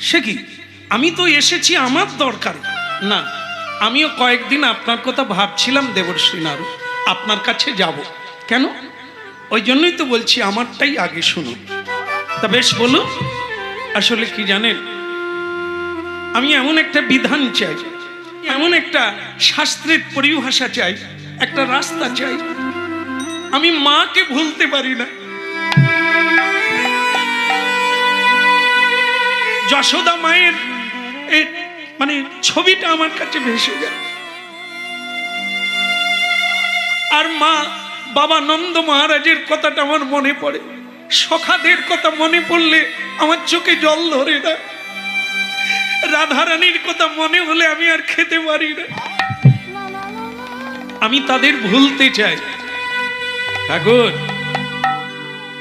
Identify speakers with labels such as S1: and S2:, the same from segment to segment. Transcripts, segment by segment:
S1: সে কি, আমি তো এসেছি আমার দরকার না, আমিও কয়েকদিন আপনার কথা ভাবছিলাম দেবর্ষী নারদ, আপনার কাছে যাব। কেন? ওই জন্যই তো বলছি আমারটাই আগে শুনুন। তা বেশ বলুন, আসলে কি জানেন, আমি এমন একটা বিধান চাই, এমন একটা শাস্ত্রের পরিভাষা চাই, একটা রাস্তা চাই। আমি মাকে ভুলতে পারি না। যশোদা মায়ের মানে ছবিটা আমার কাছে ভেসে যায়, আর মা বাবা নন্দ মহারাজের কথাটা আমার মনে পড়ে। সখাদের কথা মনে পড়লে আমার চোখে জল ধরে না। রাধারানীর কথা মনে হলে আমি আর খেতে পারি না। আমি তাদের ভুলতে চাই। ঠাকুর,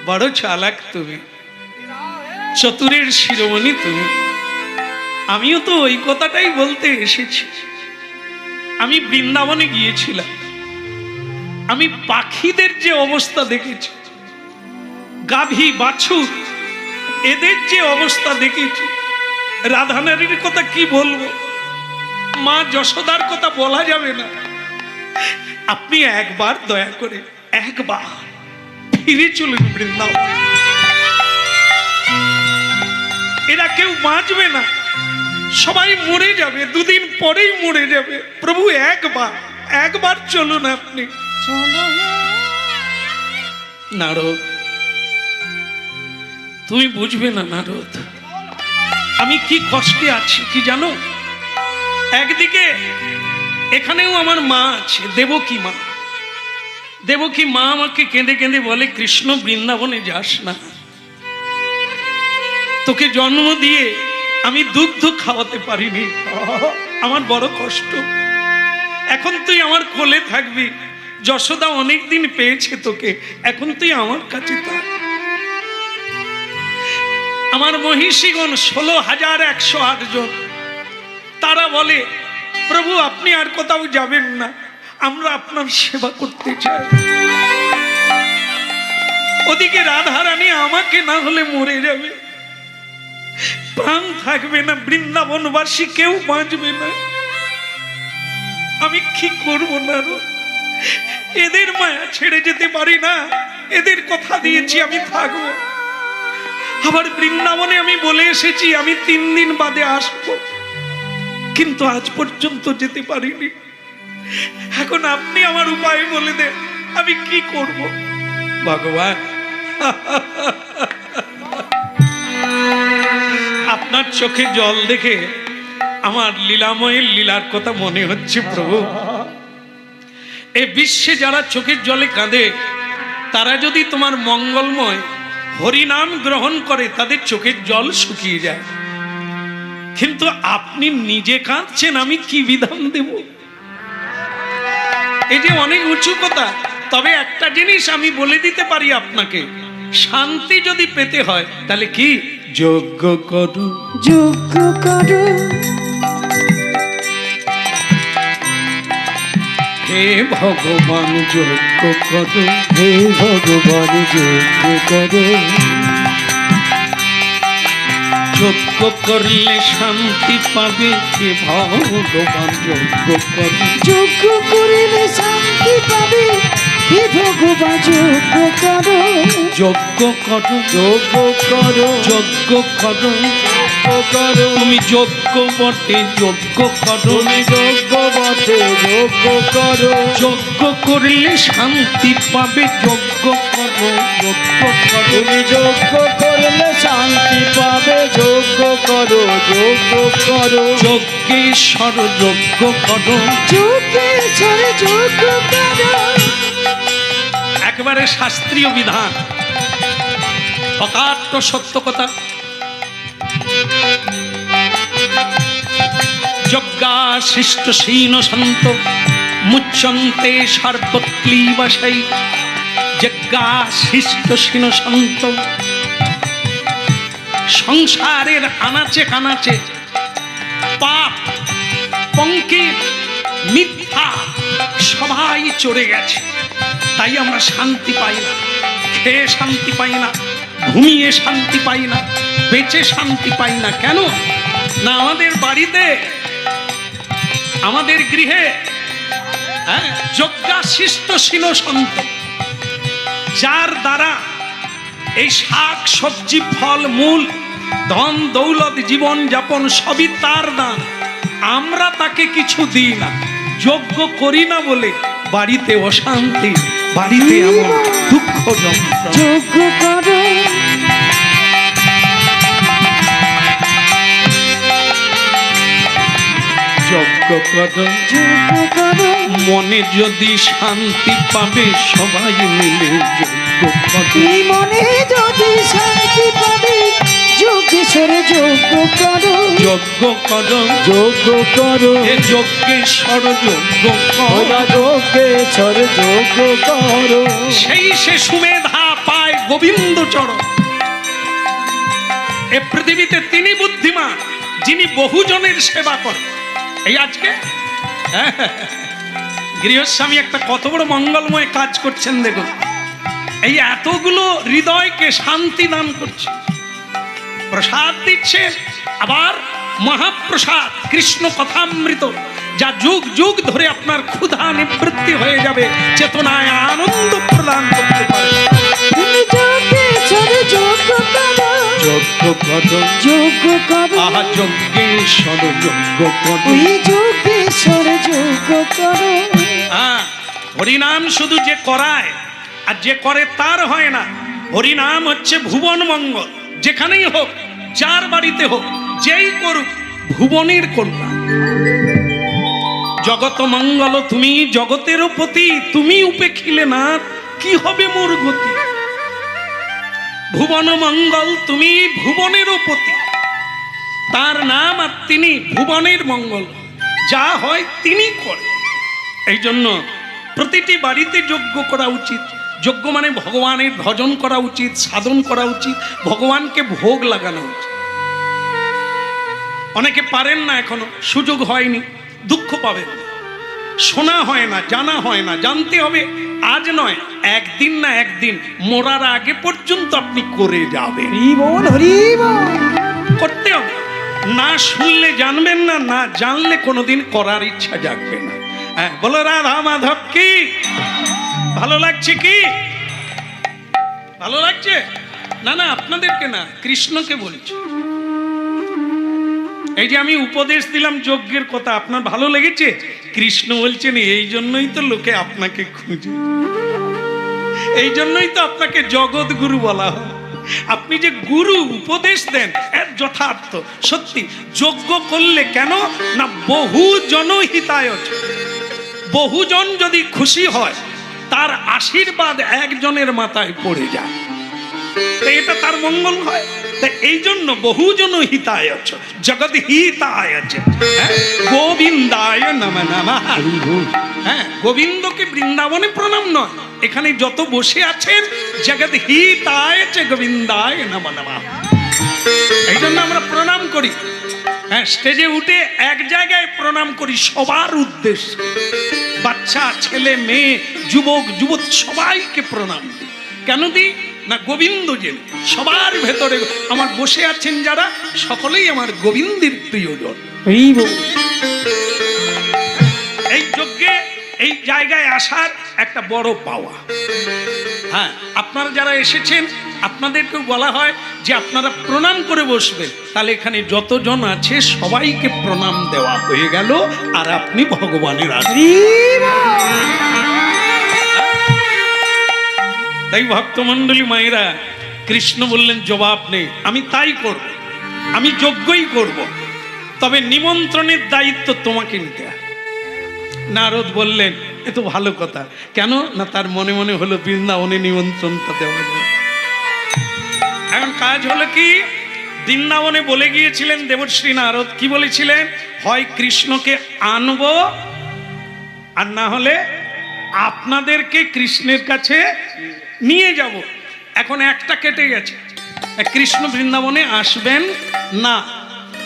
S1: বড় চালাক তুমি, চতুরের শিরোমণি তুমি। আমিও তো ওই কথাটাই বলতে এসেছি। আমি বৃন্দাবনে গিয়েছিলাম, আমি পাখিদের যে অবস্থা দেখেছি, গাভী বাছুর এদের যে অবস্থা দেখেছি, রাধারানীর কথা কি বলবো, মা যশোদার কথা বলা যাবে না। আপনি একবার দয়া করে একবার ফিরে চলুন বৃন্দাবন। এরা কেউ বাঁচবে না, সবাই মরে যাবে, দুদিন পরেই মরে যাবে। প্রভু একবার চলুন আপনি। নারদ, তুমি বুঝবে না নারদ, আমি কি কষ্টে আছি কি জানো? একদিকে এখানেও আমার মা আছে, দেবকী মা। দেবকী মা আমাকে কেঁদে কেঁদে বলে, কৃষ্ণ বৃন্দাবনে যাস না, তোকে জন্ম দিয়ে আমি দুগ্ধ খাওয়াতে পারিনি, আমার বড় কষ্ট। এখন তুই আমার কোলে থাকবি, যশোদা অনেকদিন পেয়েছে তোকে, এখন তুই আমার কাছে থাক। আমার মহিষীগণ 16,108 জন, তারা বলে, প্রভু আপনি আর কোথাও যাবেন না, আমরা আপনার সেবা করতে চাই। ওদিকে রাধারানী আমাকে না হলে মরে যাবে, প্রাণ থাকবে না, বৃন্দাবনবাসী কেউ বাঁচবে না। আমি কি করবো না? এদের মায়া ছেড়ে যেতে পারি না, এদের কথা দিয়েছি আমি থাকবো। আবার বৃন্দাবনে আমি বলে এসেছি আমি 3 দিন বাদে আসবো, কিন্তু আজ পর্যন্ত যেতে পারিনি। এখন আপনি আমার উপায় বলে দেন, আমি কি করব? ভগবান, আপনার চোখে জল দেখে আমার লীলাময়ের লীলার কথা মনে হচ্ছে। প্রভু, এই বিশ্বে যারা চোখের জলে কাঁদে, তারা যদি তোমার মঙ্গলময় হরিনাম গ্রহণ করে, তাদের চোখের জল শুকিয়ে যায়। কিন্তু আপনি নিজে কাঁদছেন, আমি কি বিধান দেব? এই যে অনেক উঁচু কথা। তবে একটা জিনিস আমি বলে দিতে পারি আপনাকে, শান্তি যদি পেতে হয় তাহলে কি? যজ্ঞ করো,
S2: যজ্ঞ করো,
S1: হে ভগবান যজ্ঞ করো,
S2: হে ভগবান যজ্ঞ করো।
S1: যজ্ঞ করলে শান্তি পাবে, হে ভগবান যজ্ঞ করো।
S2: যজ্ঞ করিলে শান্তি পাবে, হে ভগবান যজ্ঞ করো।
S1: যজ্ঞ করো, যজ্ঞ করো, যজ্ঞ করো,
S2: করো।
S1: তুমি যজ্ঞ বটে, যজ্ঞ করো,
S2: তুমি যজ্ঞ বটে, যজ্ঞ করো।
S1: যজ্ঞ করলে শান্তি পাবে, যজ্ঞ করো, যজ্ঞ করো।
S2: তুমি যজ্ঞ করলে শান্তি পাবে, যজ্ঞ করো, যজ্ঞ করো।
S1: যজ্ঞেশ্বর যজ্ঞ করো,
S2: যজ্ঞেশ্বর যজ্ঞ করো।
S1: একেবারে শাস্ত্রীয় বিধান, অকাট্য সত্য কথা। যজ্ঞাশিষ্ট শীন শান্ত মুচ্যন্তে সর্বক্লীবশৈ। যজ্ঞাশিষ্ট শীন শান্ত, সংসারের আনাচে কানাচে পাপ পঙ্কে মিথ্যা সবাই চড়ে গেছে, তাই আমরা শান্তি পাই না, খেয়ে শান্তি পাই না, ঘুমিয়ে শান্তি পাই না, বেঁচে শান্তি পাই না। কেন না আমাদের বাড়িতে, আমাদের গৃহে যজ্ঞাশিষ্টশীল সন্ত, যার দ্বারা এই শাক সবজি ফল মূল ধন দৌলত জীবন যাপন সবই তার দান, আমরা তাকে কিছু দিই না, যজ্ঞ করি না বলে বাড়িতে অশান্তি, বাড়িতে এমন দুঃখ যন্ত্রণা।
S2: যজ্ঞ করো
S1: যজ্ঞ করো,
S2: যজ্ঞ করো,
S1: মনে যদি শান্তি পাবে সবাই মিলে যজ্ঞ করো।
S2: এই মনে যদি শান্তি পাবে যোগেশ্বর যজ্ঞ করো,
S1: যজ্ঞ করো,
S2: যজ্ঞ করো,
S1: এ যজ্ঞেশ্বর যজ্ঞ
S2: ওরা
S1: করো।
S2: যোগেশ্বর যজ্ঞ করো।
S1: সেই সে সুমেধা পায় গোবিন্দ চরণ। এ পৃথিবীতে তিনি বুদ্ধিমান যিনি বহুজনের সেবা করেন। এই আজকে গৃহস্বামী একটা কত বড় মঙ্গলময় কাজ করছেন দেখুন। এই এতগুলো হৃদয়কে শান্তি দান করছে, প্রসাদ দিচ্ছে, আবার মহাপ্রসাদ কৃষ্ণ কথামৃত, যা যুগ যুগ ধরে আপনার ক্ষুধা নিবৃত্তি হয়ে যাবে, চেতনায় আনন্দ প্রদান করতে পারে।
S2: তুমি যোগেশ্বর যজ্ঞ করো,
S1: যজ্ঞ করো,
S2: যজ্ঞ করো,
S1: আহা যজ্ঞেশ্বর যজ্ঞ করো।
S2: ওই যোগেশ্বর যজ্ঞ করো।
S1: হ্যাঁ, হরিনাম শুধু যে করায় আর যে করে তার হয় না। হরিনাম হচ্ছে ভুবন মঙ্গল, যেখানেই হোক, যার বাড়িতে হোক, যেই করুক, ভুবনের কল্যাণ। জগত মঙ্গল তুমি জগতেরও পতি, তুমি উপেক্ষিলে না কি হবে মোর গতি। ভুবন মঙ্গল তুমি ভুবনেরও পতি, তার নাম আর তিনি ভুবনের মঙ্গল, যা হয় তিনি করে। এই জন্য প্রতিটি বাড়িতে যজ্ঞ করা উচিত। যজ্ঞ মানে ভগবানের ভজন করা উচিত, সাধন করা উচিত, ভগবানকে ভোগ লাগানো উচিত। অনেকে পারেন না, এখনো সুযোগ হয়নি, দুঃখ পাবেন না। শোনা হয় না, জানা হয় না, জানতে হবে। আজ নয়, একদিন না একদিন মরার আগে পর্যন্ত আপনি করে যাবেন।
S2: হরি বল, হরি বল।
S1: করতে হবে। না শুনলে জানবেন না, না জানলে কোনোদিন করার ইচ্ছা জাগবে না। হ্যাঁ, বলো রাধা মাধব কি? ভালো লাগছে কি? ভালো লাগছে? না না, আপনাদেরকে না, কৃষ্ণকে বলছি। এই যে আমি উপদেশ দিলাম যজ্ঞের কথা, আপনার ভালো লেগেছে? কৃষ্ণ বলছেন এই জন্যই তো লোকে আপনাকে খুঁজে, এই জন্যই তো আপনাকে জগৎ গুরু বলা হয়। আপনি যে গুরু উপদেশ দেন এর যথার্থ সত্যি। যজ্ঞ করলে কেন না বহু জনহিতায়, বহুজন যদি খুশি হয় তার আশীর্বাদ একজনের মাথায় পড়ে যায়, এটা তার মঙ্গল হয়। এই জন্য বহুজন হিতায় জগৎ হিতায়, গোবিন্দায় নমঃ নমঃ। হ্যাঁ, গোবিন্দকে বৃন্দাবনে প্রণাম নয়, এখানে যত বসে আছেন জগৎ হিতায় গোবিন্দায় নমঃ নমঃ। এই জন্য আমরা প্রণাম করি। হ্যাঁ, স্টেজে উঠে এক জায়গায় প্রণাম করি সবার উদ্দেশ্যে, বাচ্চা, ছেলে, মেয়ে, যুবক, যুবতী সবাইকে প্রণাম দিই। কেন দিই না গোবিন্দ যে সবার ভেতরে আমার বসে আছেন যারা, সকলেই আমার গোবিন্দের প্রিয়জন।
S2: হরি বল।
S1: এই যজ্ঞে এই জায়গায় আসার একটা বড় পাওয়া। হ্যাঁ, আপনারা যারা এসেছেন আপনাদেরকেও বলা হয় যে আপনারা প্রণাম করে বসবেন, তাহলে এখানে যতজন আছে সবাইকে প্রণাম দেওয়া হয়ে গেল, আর আপনি ভগবানের তাই ভক্তমণ্ডলী মায়েরা, কৃষ্ণ বললেন জবাব নেই, আমি তাই করব, আমি যজ্ঞই করব, তবে নিমন্ত্রণের দায়িত্ব তোমাকে নিতে হবে। নারদ বললেন এ তো ভালো কথা, কেন না তার মনে মনে হলো বৃন্দাবনে নিমন্ত্রণটা দেওয়া যাবে। এখন কাজ হলো কি, বৃন্দাবনে বলে গিয়েছিলেন দেবশ্রী নারদ, কি বলেছিলেন, হয় কৃষ্ণকে আনবো আর না হলে আপনাদেরকে কৃষ্ণের কাছে নিয়ে যাব। এখন একটা কেটে গেছে, কৃষ্ণ বৃন্দাবনে আসবেন না,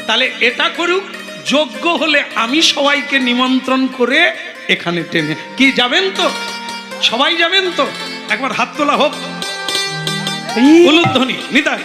S1: তাহলে এটা করুক, যোগ্য হলে আমি সবাইকে নিমন্ত্রণ করে এখানে টেনে, কি যাবেন তো? সবাই যাবেন তো? একবার হাত তোলা হোক। উলুধ্বনি নিতাই।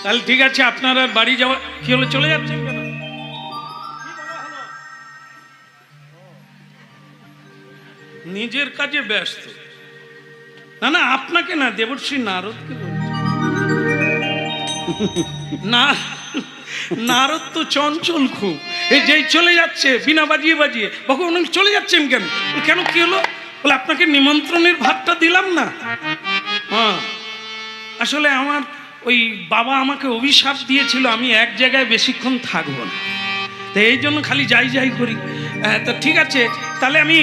S1: তাহলে ঠিক আছে, আপনারা বাড়ি যাওয়া কি হলো, চলে যাচ্ছেন কেন? নিজের কাজে ব্যস্ত। না না, আপনাকে না, দেবর্ষী নারদকে বলছি। না, নারদ তো চঞ্চল খুব, এই যেই চলে যাচ্ছে বিনা বাজিয়ে বাজিয়ে, ভগবান চলে যাচ্ছেন কেন? কেন, কি হলো? বলে আপনাকে নিমন্ত্রণের ভাতটা দিলাম না। হ্যাঁ, আসলে আমার ওই বাবা আমাকে অভিশাপ দিয়েছিল আমি এক জায়গায় বেশিক্ষণ থাকবো না, তো এই জন্য খালি যাই যাই করি। তো ঠিক আছে, তাহলে আমি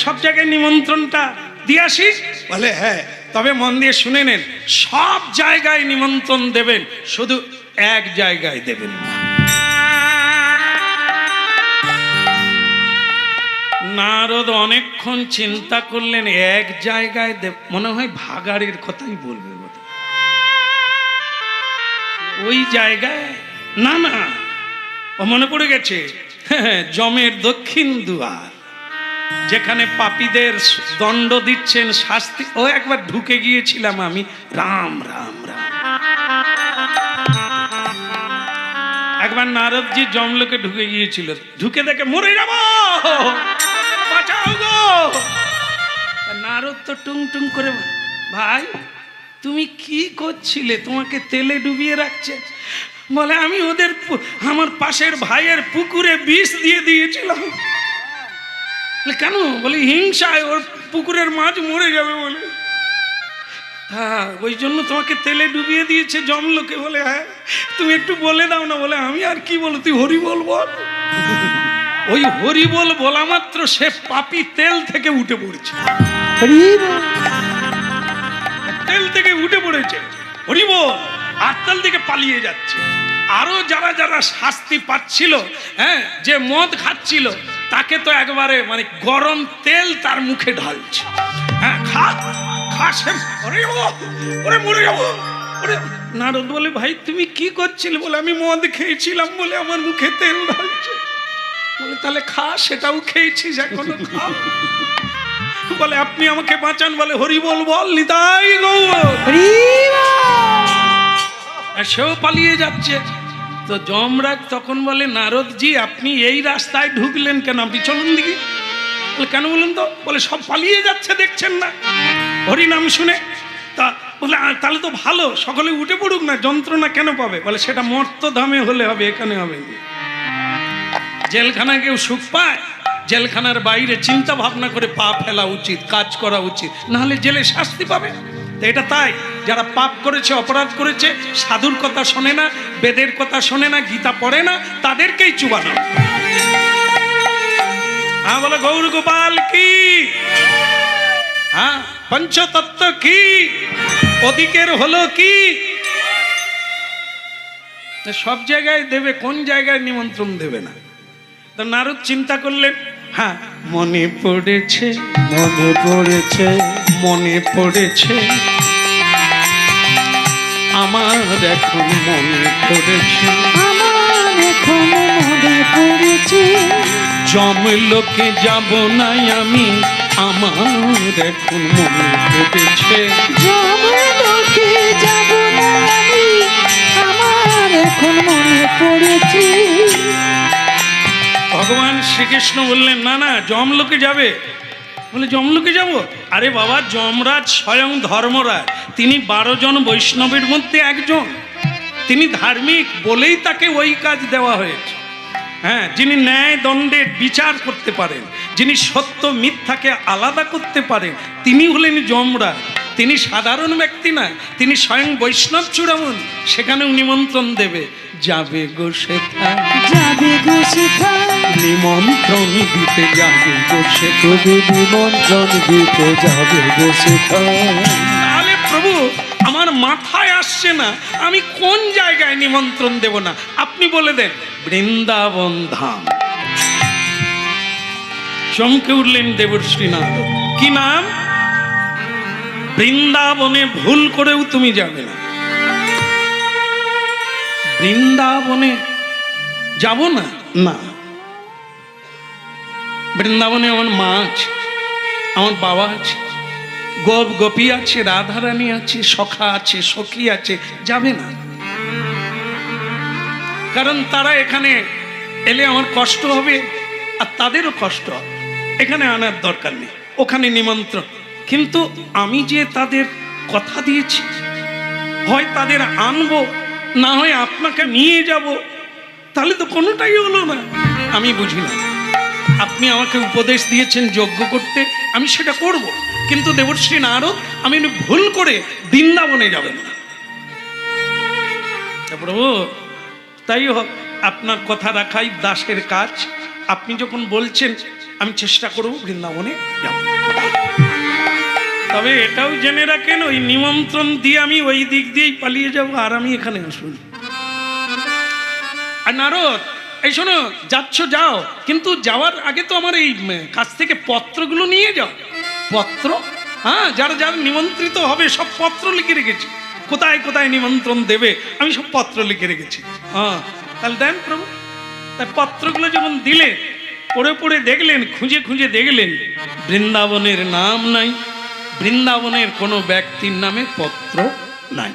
S1: সব জায়গায় নিমন্ত্রণটা দিয়ে আসি। বলে হ্যাঁ, তবে মন দিয়ে শুনে নেন, সব জায়গায় নিমন্ত্রণ দেবেন, শুধু এক জায়গায় দেবেন না। নারদ অনেকক্ষণ চিন্তা করলেন, এক জায়গায় মনে হয় ভাগাড়ের কথাই বলবে, ওই জায়গায় না না, ও মনে পড়ে গেছে, যমের দক্ষিণ দুয়ার, যেখানে পাপীদের দণ্ড দিচ্ছেন, শাস্তি। ও একবার ঢুকে গিয়েছিলাম আমি, রাম রাম রাম। একবার নারদজি যমলোকে ঢুকে গিয়েছিল, ঢুকে দেখে মরে যাব, বাঁচাও গো। নারদ তো টুং টুং করে, ভাই তুমি কি করছিলে, তোমাকে তেলে ডুবিয়ে রাখছে। বলে আমি ওদের আমার পাশের ভাইয়ের পুকুরে বিষ দিয়ে দিয়েছিলাম। কেন? বলে হিংসায়, ওর পুকুরের মাছ মরে যাবে বলে। হ্যাঁ, ওই জন্য তোমাকে তেলে ডুবিয়ে দিয়েছে যমলোকে। বলে হ্যাঁ, তুমি একটু বলে দাও না। বলে আমি আর কি বলো, তুই হরি বল বল। ওই হরি বল বলা মাত্র সে পাপী তেল থেকে উঠে পড়ছে, তেল থেকে উঠে পড়েছে, হরি বল, আর তেল থেকে পালিয়ে যাচ্ছে। আরো যারা যারা শাস্তি পাচ্ছিল, হ্যাঁ, যে মদ খাচ্ছিল, তাকে তো একবারে মানে গরম তেল তার মুখে ঢালছে। হ্যাঁ, খা খা, সে মরে যাবো। নারদ বলে ভাই তুমি কি করছিলে? বলে আমি মদ খেয়েছিলাম বলে আমার মুখে তেল ঢালছে। বলে তাহলে খা, সেটাও খেয়েছিস এখনো খা। বলে আপনি আমাকে বাঁচান। বলে হরি বল বল, নিতাই গৌর। সেও পালিয়ে যাচ্ছে। তো যমরাজ তখন বলে নারদজি আপনি এই রাস্তায় ঢুকলেন কেন? আপনি চলুন দিকে। বলে কেন বলুন তো? বলে সব পালিয়ে যাচ্ছে, দেখছেন না হরি নাম শুনে? তা বলে তাহলে তো ভালো, সকলে উঠে পড়ুক না, যন্ত্রণা কেন পাবে? বলে সেটা মর্তধামে হলে হবে, এখানে হবে না। জেলখানায় কেউ সুখ পায়? জেলখানার বাইরে চিন্তা ভাবনা করে পা ফেলা উচিত, কাজ করা উচিত, নাহলে জেলে শাস্তি পাবে। এটা তাই, যারা পাপ করেছে, অপরাধ করেছে, সাধুর কথা শোনে না, বেদের কথা শোনে না, গীতা পড়ে না, তাদেরকেই চুবানো। হ্যাঁ, বলে গৌর গোপাল কি, হ্যাঁ, পঞ্চতত্ত্ব কি, ওদিকের হলো কি। সব জায়গায় দেবে, কোন জায়গায় নিমন্ত্রণ দেবে না? তো নারদ চিন্তা করলেন, হ্যাঁ, মনে পড়েছে,
S2: মনে পড়েছে,
S1: মনে পড়েছে, আমার এখন মনে পড়েছে,
S2: আমার এখন মনে পড়েছে,
S1: যমলোকে যাব নাই আমি, আমার এখন মনে পড়েছে,
S2: যমলোকে যাব না আমি, আমার এখন মনে পড়েছে।
S1: ভগবান শ্রীকৃষ্ণ বললেন না না, যমলোকে যাবে? বলে যমলোকে যাব? আরে বাবা, যমরাজ স্বয়ং ধর্মরাজ, তিনি 12 জন বৈষ্ণবের মধ্যে একজন, তিনি ধার্মিক বলেই তাকে ওই কাজ দেওয়া হয়েছে। হ্যাঁ, যিনি ন্যায় দণ্ডের বিচার করতে পারেন, যিনি সত্য মিথ্যাকে আলাদা করতে পারেন, তিনি হলেন যমরাজ। তিনি সাধারণ ব্যক্তি না, তিনি স্বয়ং বৈষ্ণব চূড়ামণি, সেখানেও নিমন্ত্রণ দেবে। যাবে গো সেখানে,
S2: যাবে গো সেখানে,
S1: নিমন্ত্রণ দিতে যাবে গো সেখানে।
S2: তবে নিমন্ত্রণ দিতে যাবে গো সেখানে।
S1: তাহলে প্রভু আমার মাথায় আসছে না আমি কোন জায়গায় নিমন্ত্রণ দেব না, আপনি বলে দেন। বৃন্দাবন ধাম। চমকে উঠলেন দেবর্ষী নারদ। কি নাম? বৃন্দাবনে ভুল করেও তুমি যাবে না। বৃন্দাবনে যাব না, না। বৃন্দাবনে আমার মা আছে, আমার বাবা আছে, গোপ গোপী আছে, রাধারানী আছে, সখা আছে, সখী আছে, যাবে না। কারণ তারা এখানে এলে আমার কষ্ট হবে আর তাদেরও কষ্ট হবে, এখানে আনার দরকার নেই, ওখানে নিমন্ত্রণ। কিন্তু আমি যে তাদের কথা দিয়েছি, হয় তাদের আনবো, না হয় আপনাকে নিয়ে যাব, তাহলে তো কোনোটাই হলো না। আমি বুঝি না, আপনি আমাকে উপদেশ দিয়েছেন যজ্ঞ করতে, আমি সেটা করব, কিন্তু দেবর্ষী নারদ আমি ভুল করে বৃন্দাবনে যাবেন না। প্রভু তাই হোক, আপনার কথা রাখাই দাসের কাজ। আপনি যখন বলছেন আমি চেষ্টা করব বৃন্দাবনে যাব। তবে এটাও জেনে রাখেন, ওই নিমন্ত্রণ দিয়ে আমি ওই দিক দিয়েই পালিয়ে যাব আর আমি এখানে আসুন। আর নারদ এই শোনো, যাচ্ছ যাও, কিন্তু যাওয়ার আগে তো আমার এই কাছ থেকে পত্রগুলো নিয়ে যাও। পত্র? হ্যাঁ, যারা যারা নিমন্ত্রিত হবে সব পত্র লিখে রেখেছি, কোথায় কোথায় নিমন্ত্রণ দেবে আমি সব পত্র লিখে রেখেছি। হ্যাঁ, তাহলে দেন প্রভু। তাই পত্রগুলো যখন দিলেন, পড়ে পড়ে দেখলেন, খুঁজে খুঁজে দেখলেন বৃন্দাবনের নাম নাই, বৃন্দাবনের কোনো ব্যক্তির নামে পত্র নাই।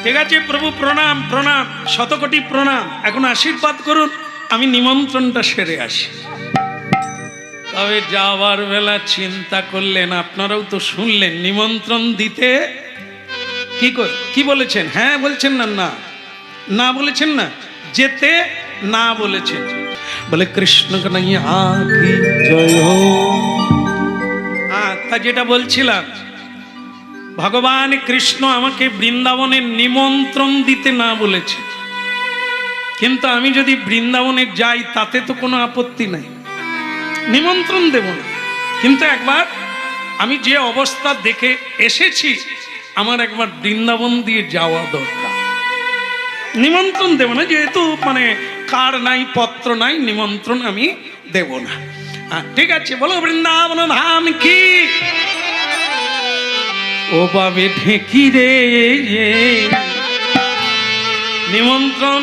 S1: ঠিক আছে প্রভু, প্রণাম প্রণাম, শতকোটি প্রণাম, এখন আশীর্বাদ করুন, আমি নিমন্ত্রণটা সেরে আসি। তবে যাওয়ার বেলা চিন্তা করলেন, আপনারাও তো শুনলেন, নিমন্ত্রণ দিতে কি বলেছেন? হ্যাঁ বলছেন না, না না বলেছেন না, যেতে না বলেছেন। বলে কৃষ্ণ কানাইয়া কি
S2: জয় হো।
S1: তা যেটা বলছিলাম, ভগবান কৃষ্ণ আমাকে বৃন্দাবনের নিমন্ত্রণ দিতে না বলেছে, কিন্তু আমি যদি বৃন্দাবনে যাই তাতে তো কোনো আপত্তি নাই, নিমন্ত্রণ দেব না। কিন্তু একবার আমি যে অবস্থা দেখে এসেছি, আমার একবার বৃন্দাবন দিয়ে যাওয়া দরকার। নিমন্ত্রণ দেব না, যেহেতু মানে কার নাই, পত্র নাই, নিমন্ত্রণ আমি দেব না। ঠিক আছে, বলো বৃন্দাবন ধাম কি। ও বাবে ঢেকি রে, নিমন্ত্রণ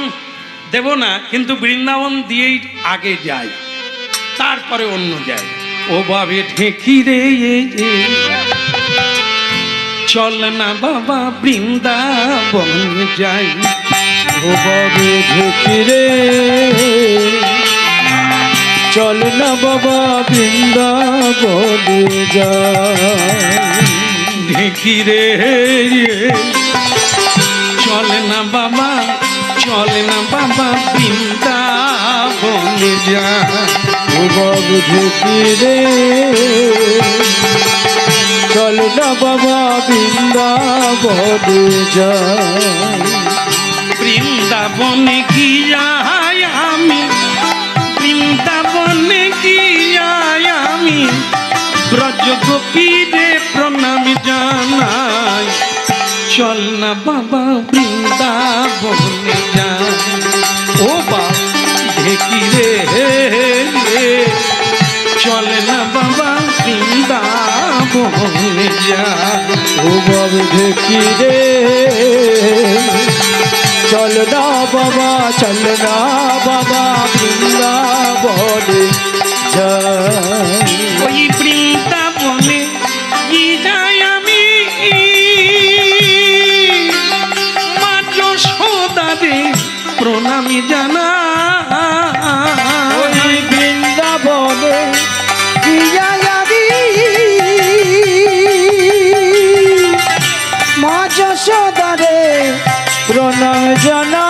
S1: দেব না, কিন্তু বৃন্দাবন দিয়েই আগে যাই, তারপরে অন্য যাই। ও বাবে ঢেকি রে, চল না বাবা বৃন্দাবন যাই।
S2: ও বাবে ঢেকি রে, চল না বাবা বৃন্দাবনে যাই।
S1: ঢেকি রে, চল না বাবা, চল না বাবা বৃন্দাবনে যাই।
S2: ও বাবে ঢেকি রে, চল না বাবা বৃন্দাবনে যাই।
S1: বৃন্দাবনে গিয়াই আমি, বৃন্দাবনে গিয়াই আমি ব্রজ গোপীরে প্রণাম জানাই। চল না বাবা বৃন্দাবনে যাই। ও বাবা ঢেকি রে, চল না বাবা বৃন্দাবনে যাই।
S2: ও বাবে ঢেকি রে, চল না বাবা, চল না বাবা বৃন্দাবনে যাই।
S1: ওই বৃন্দাবনে কি যাই আমি, মা যশোদারে প্রণামী জানা।
S2: ওই বৃন্দাবনে কি যাই আমি, মা যশোদারে প্রণাম জানা।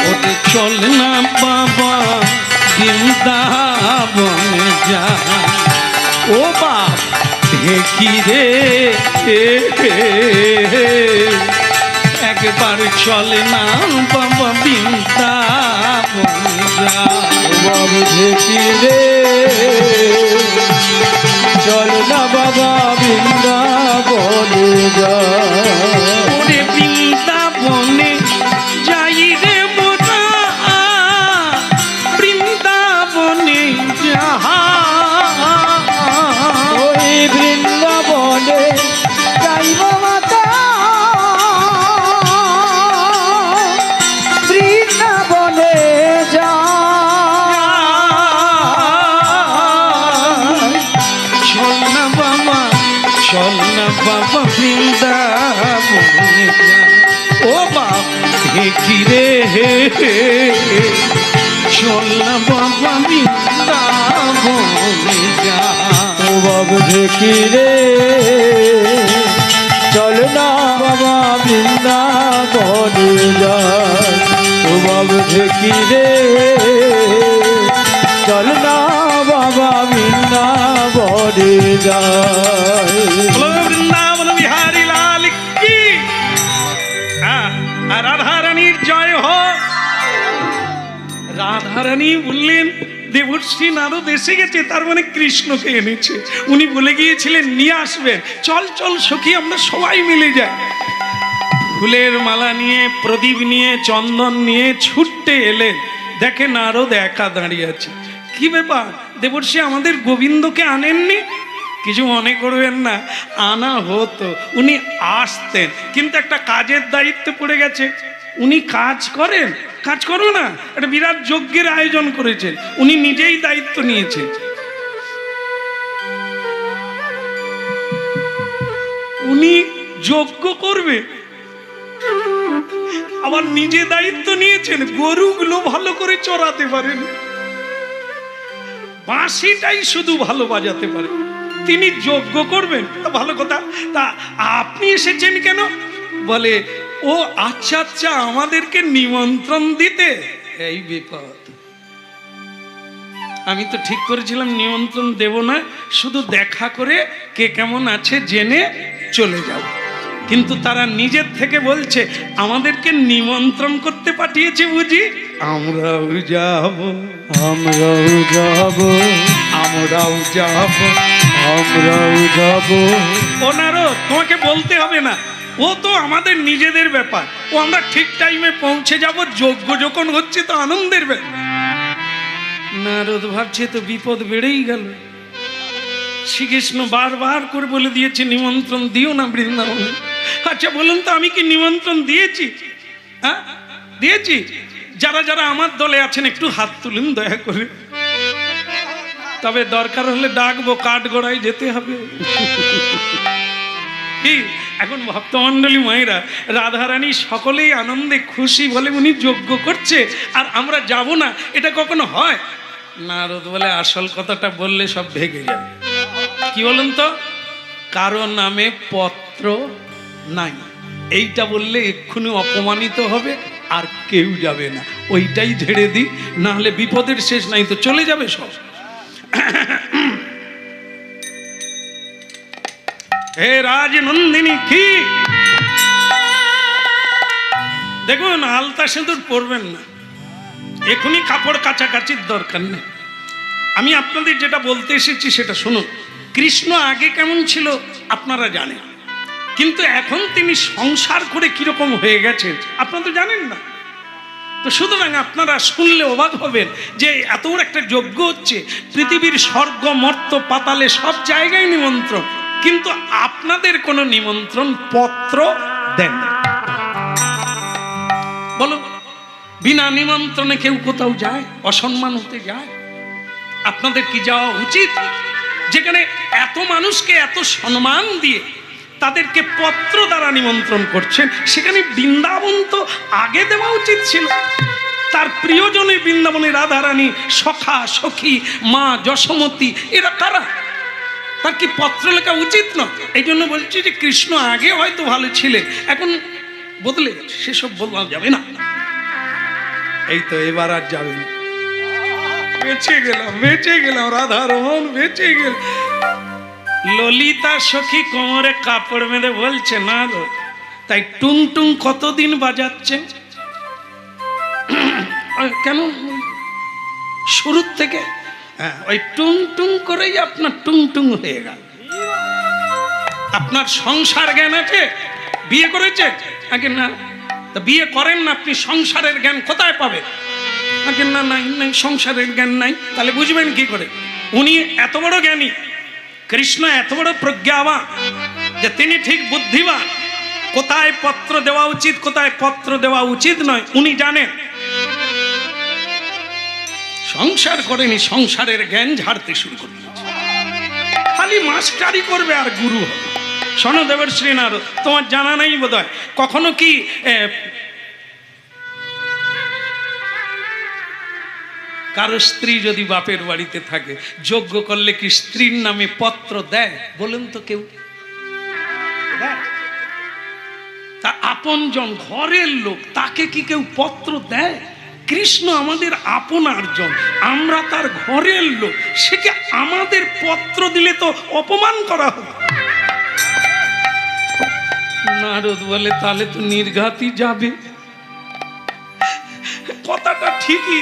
S1: ওরে চল না বাবা বৃন্দাবনে যাই। ও বাপ দেখি রে একবার চলে না বাবা বৃন্দাবন যা।
S2: ও বাবা দেখি রে চল না বাবা বৃন্দাবনে যা।
S1: ওরে বৃন্দাবনে যাই রে মোরা বৃন্দাবনে যাহা
S2: ওই বৃন্দাবনে যাইব মাতা বৃন্দাবনে যা।
S1: চল না বাবা বৃন্দাবনে যা। ও বাপ দেখি রে চল না বাবা বৃন্দাবনে যা।
S2: ও বাবা দেখি রে চল না বাবা বৃন্দাবনে যা। ও বাবা দেখি রে চল না বাবা বৃন্দাবনে যা।
S1: বলো বৃন্দাবন বিহারী লাল কি। আর রাধা রানীর জয় হোক। রাধা রানী বললেন দেবশ্রী নারদ এসে গেছে, তার মানে কৃষ্ণকে এনেছে। উনি বলে গিয়েছিলেন নিয়ে আসবেন। চল চল সখী আমরা সবাই মিলে যাই। ফুলের মালা নিয়ে প্রদীপ নিয়ে চন্দন নিয়ে ছুটতে এলেন। দেখে নারদ একা দাঁড়িয়ে আছে। কি ব্যাপার দেবর্ষি আমাদের গোবিন্দকে আনেননি? কিছু মনে করবেন না, আনা হতো, উনি আসতেন, কিন্তু একটা কাজের দায়িত্ব পড়ে গেছে। উনি কাজ করেন, কাজ করো না, একটা বিরাট যজ্ঞের আয়োজন করেছেন, উনি নিজেই দায়িত্ব নিয়েছেন। উনি যজ্ঞ করবে, আবার নিজে দায়িত্ব নিয়েছেন, গরুগুলো ভালো করে চড়াতে পারেন, বাঁশিটাই শুধু ভালো বাজাতে পারে, তিনি যজ্ঞ করবেন। তা ভালো কথা, তা আপনি এসেছেন কেন? বলে ও আচ্ছা আচ্ছা আমাদেরকে নিমন্ত্রণ দিতে। এই বিপদ, আমি তো ঠিক করেছিলাম নিমন্ত্রণ দেব না, শুধু দেখা করে কে কেমন আছে জেনে চলে যাব। কিন্তু তারা নিজের থেকে বলছে আমাদেরকে নিমন্ত্রণ করতে পাঠিয়েছে বুঝি। আমরাও যাব,
S2: আমরাও যাব,
S1: আমরাও যাব,
S2: আমরাও যাব।
S1: ওনারও তোমাকে বলতে হবে না, ও তো আমাদের নিজেদের ব্যাপার। ও আমরা ঠিক টাইমে পৌঁছে যাব, যজ্ঞ যখন হচ্ছে তো আনন্দের ব্যাপার। নারদ ভাবছে তো বিপদ বেড়েই গেল। শ্রীকৃষ্ণ বারবার করে বলে দিয়েছে নিমন্ত্রণ দিও না বৃন্দাবনে। আচ্ছা বলুন তো আমি কি নিমন্ত্রণ দিয়েছি? হ্যাঁ দিয়েছি? যারা যারা আমার দলে আছেন একটু হাত তুলুন দয়া করে, তবে দরকার হলে ডাকবো, কাঠগড়ায় যেতে হবে। কি এখন ভক্তমণ্ডলী মায়েরা, রাধারানী সকলেই আনন্দে খুশি, বলে উনি যজ্ঞ করছে আর আমরা যাব না, এটা কখনো হয়? নারদ বলে আসল কথাটা বললে সব ভেঙে যাবে। কি বলুন তো? কারো নামে পত্র নাই, এইটা বললে এক্ষুনি অপমানিত হবে আর কেউ যাবে না। ওইটাই ঝেড়ে দিই, না হলে বিপদের শেষ নাই, তো চলে যাবে সব। হে রাজনন্দিনী কি দেখুন, আলতা সিঁদুর পরবেন না, এখনই কাপড় কাচাকাচির দরকার নেই। আমি আপনাদের যেটা বলতে এসেছি সেটা শুনুন। কৃষ্ণ আগে কেমন ছিল আপনারা জানেন, কিন্তু এখন তিনি সংসার করে কিরকম হয়ে গেছেন আপনারা তো জানেন না। তো সুতরাং আপনারা শুনলে অবাক হবেন যে এত বড় একটা যজ্ঞ হচ্ছে, পৃথিবীর স্বর্গ মর্ত পাতালে সব জায়গায় নিমন্ত্রণ, কিন্তু আপনাদের কোনো নিমন্ত্রণ পত্র দেন না। বলো, বিনা নিমন্ত্রণে কেউ কোথাও যায়? অসম্মান হতে যায়? আপনাদের কি যাওয়া উচিত? যেখানে এত মানুষকে এত সম্মান দিয়ে তাদেরকে পত্র দ্বারা নিমন্ত্রণ করছেন, সেখানে বৃন্দাবন তো আগে দেওয়া উচিত ছিল। তার প্রিয়জনে বৃন্দাবনে রাধারানী, সখা সখী, মা যশোমতী, এরা কারা? তার কি পত্র লেখা উচিত না? এই জন্য বলছি যে কৃষ্ণ আগে হয়তো ভালো ছিলেন, এখন বদলে গেছে, সেসব বলা যাবে না। এই তো এবার আর যাবেন, বেঁচে গেলাম, বেঁচে গেলাম, রাধারমন বেঁচে গেল। ললিতা সখী কোমরে কাপড় বেঁধে বলছে না গো, তাই টুং টুং কতদিন বাজাচ্ছেন? কেন শুরুর থেকে? হ্যাঁ, ওই টুং টুং করেই আপনার টুং টুং হয়ে গেল। আপনার সংসার জ্ঞান আছে? বিয়ে করেছে? আগে না। তা বিয়ে করেন না, আপনি সংসারের জ্ঞান কোথায় পাবেন? আগে না, নাই নাই, সংসারের জ্ঞান নাই। তাহলে বুঝবেন কি করে? উনি এত বড় জ্ঞানী, কৃষ্ণ এত বড় প্রজ্ঞাবান যে তিনি ঠিক বুদ্ধিমান। কোথায় পত্র দেওয়া উচিত, কোথায় পত্র দেওয়া উচিত নয় উনি জানেন। সংসার করেনি, সংসারের জ্ঞান ঝাড়তে শুরু করে দিয়েছে। খালি মাস্টারি করবে আর গুরু হবে। শোনো দেবের শ্রীনারদ, তোমার জানা নাই বোধহয়, কখনো কি কারো স্ত্রী যদি বাপের বাড়িতে থাকে, যজ্ঞ করলে কি স্ত্রীর নামে পত্র দেয়? বলেন তো কেউ দেয়? তা আপনজন, ঘরের লোক, তাকে কি কেউ পত্র দেয়? কৃষ্ণ আমাদের আপনারজন, আমরা তার ঘরের লোক, সে কি আমাদের পত্র দিলে তো অপমান করা হবে। নারদ বলে তাহলে তো নির্ঘাতই যাবে। কথাটা ঠিকই,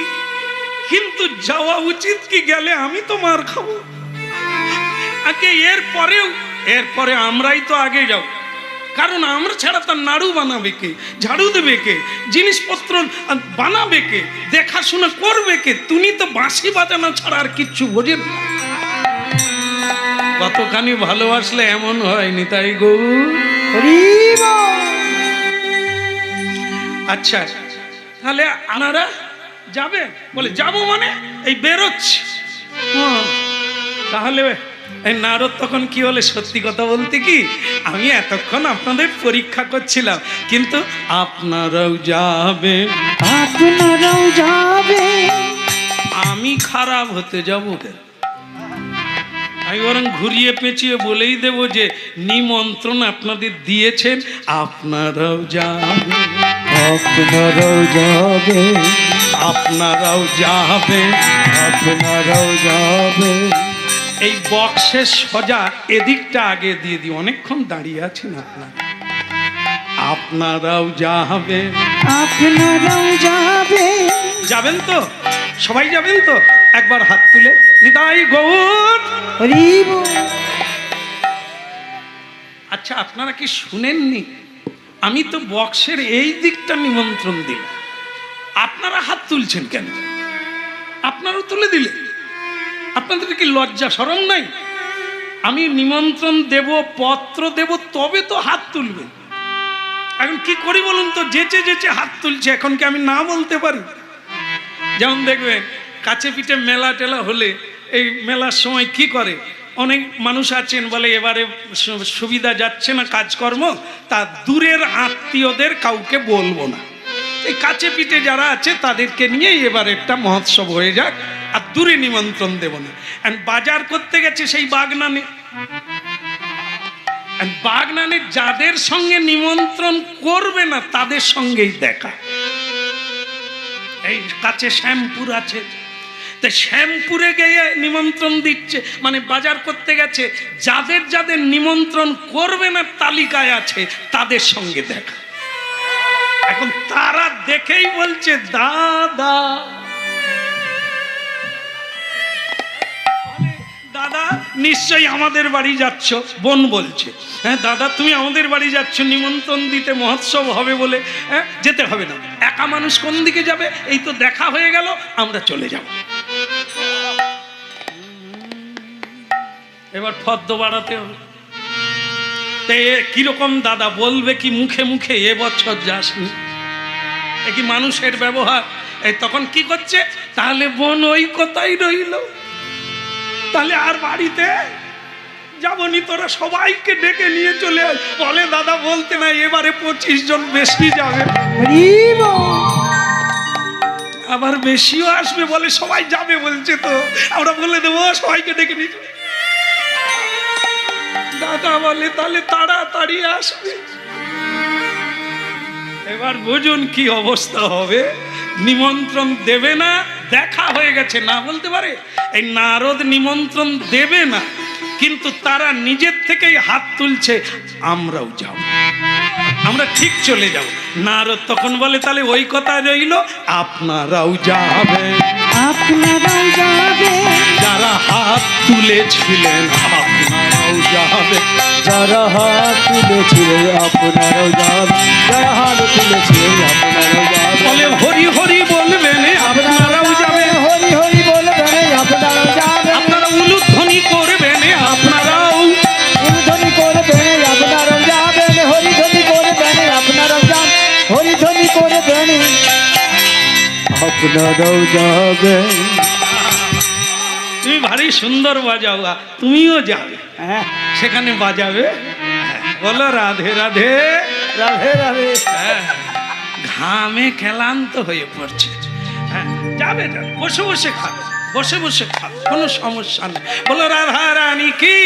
S1: কিন্তু যাওয়া উচিত কি? গেলে আমি তো মার খাবো। আগে এরপরে আমরাই তো আগে যাও, কারণ আমরা ছাড়া তার নাড়ু বানাবে কে, ঝাড়ু দেবে কে, জিনিসপত্র বানাবে কে, দেখাশোনা করবে কে? তুমি তো বাঁশি বাজানো ছাড়া আর কিচ্ছু বোঝেন না। কতখানি ভালোবাসলে এমন হয়নি, তাই গো। আচ্ছা, তাহলে আনারা যাবে? বলে যাবো মানে এই বেরোচ্ছি। তাহলে এই নারদ তখন কি বলে, সত্যি কথা বলতে কি আমি এতক্ষণ আপনাদের পরীক্ষা করছিলাম, কিন্তু আপনারাও যাবে,
S2: আপনারাও যাবে,
S1: আমি খারাপ হতে যাবো কেন? আমি বরং ঘুরিয়ে পেঁচিয়ে বলেই দেব যে নিমন্ত্রণ আপনাদের দিয়েছেন, আপনারাও যাবে,
S2: আপনারাও যাবে,
S1: আপনারাও যাবে,
S2: আপনারাও যাবে।
S1: এই বক্সের সজা এদিকটা আগে দিয়ে দিই, অনেকক্ষণ দাঁড়িয়ে আছেন আপনারা। আপনারাও যাবে,
S2: আপনারাও যাবে,
S1: যাবেন তো? সবাই যাবেন তো? একবার হাত তুলে নিতাই গৌর। আচ্ছা, আপনারা কি শুনেননি? আমি তো বক্সের এই দিকটা নিমন্ত্রণ দিলাম, আপনারা হাত তুলছেন কেন? আপনারাও তুলে দিলে, আপনাদের কি লজ্জা শরম নাই? আমি নিমন্ত্রণ দেব, পত্র দেব, তবে তো হাত তুলবেন। এখন কি করি বলুন তো? যেচে যেচে হাত তুলছে, এখন কি আমি না বলতে পারি? যেমন দেখবেন কাছে পিঠে মেলা টেলা হলে, এই মেলার সময় কি করে, অনেক মানুষ আছেন বলে এবারে সুবিধা যাচ্ছে না কাজকর্ম, তা দূরের আত্মীয়দের কাউকে বলবো না, এই কাছে পিঠে যারা আছে তাদেরকে নিয়ে এবার একটা মহোৎসব হয়ে যাক, আর দূরে নিমন্ত্রণ দেব না। বাজার করতে গেছে সেই বাগনানে, বাগনানে যাদের সঙ্গে নিমন্ত্রণ করবে না তাদের সঙ্গেই দেখা। এই কাছে শ্যামপুর আছে, তো শ্যামপুরে গিয়ে নিমন্ত্রণ দিচ্ছে, মানে বাজার করতে গেছে, যাদের যাদের নিমন্ত্রণ করবে না তালিকায় আছে তাদের সঙ্গে দেখা। এখন তারা দেখেই বলছে দাদা, দাদা নিশ্চয়ই আমাদের বাড়ি যাচ্ছ। বোন বলছে, হ্যাঁ দাদা তুমি আমাদের বাড়ি যাচ্ছ নিমন্ত্রণ দিতে, মহোৎসব হবে বলে। হ্যাঁ, যেতে হবে না, একা মানুষ কোন দিকে যাবে? এই তো দেখা হয়ে গেল, আমরা চলে যাব। এবার ফদ্দ বাড়াতে হবে। কিরকম দাদা বলবে কি মুখে মুখে, এবছর যাসনি? এ কি মানুষের ব্যবহার? এই তখন কি করছে, তাহলে বোন ওই কথাই রইল, তাহলে আর বাড়িতে যাবনি, তোরা সবাইকে ডেকে নিয়ে চলে আয়। বলে দাদা বলতে না, এবারে 25 জন বেশি যাবে, আবার বেশিও আসবে, বলে সবাই যাবে বলছে, তো আমরা বলে দেবো সবাইকে ডেকে নিয়ে চলে। দাদা বলে তাহলে তাড়াতাড়ি আসবে। এবার বুঝুন কি অবস্থা হবে। নিমন্ত্রণ দেবে না, দেখা হয়ে গেছে, না বলতে পারে। এই নারদ নিমন্ত্রণ দেবে না, কিন্তু তারা নিজের থেকেই হাত তুলছে, আমরাও যাব, আমরা ঠিক চলে যাব। নারদ তখন বলে, তাহলে ওই কথা রইল, আপনারাও যাবেন।
S2: আপনারাও যাবেন,
S1: যারা হাত তুলেছিলেন আপনারাও যাবেন।
S2: যারা হাত তুলেছিলেন আপনারাও যাবেন, যারা হাত তুলেছিলেন আপনারাও যাবেন।
S1: বলে হরি হরি বলবেন, আপনারাও যাবেন।
S2: হরি হরি বলবেন, আপনারাও যাবেন।
S1: আপনারা উলুধ্বনি করবেন, আপনারাও।
S2: হরিধ্বনি করবেন, আপনারাও যাবেন। হরিধ্বনি করবেন, আপনারাও যান। হরিধ্বনি করবেন, আপনারাও যাবেন।
S1: তুমি ভারী সুন্দর বাজাও, তুমিও যাবে,
S2: হ্যাঁ,
S1: সেখানে বাজাবে। বলো রাধে রাধে।
S2: রাধে রাধে।
S1: হ্যাঁ, ঘামে ক্লান্ত হয়ে পড়ছে। হ্যাঁ, যাবে যাবে, বসে বসে খাবে, বসে বসে খাবে, কোনো সমস্যা নেই। বলো রাধা রানী কি।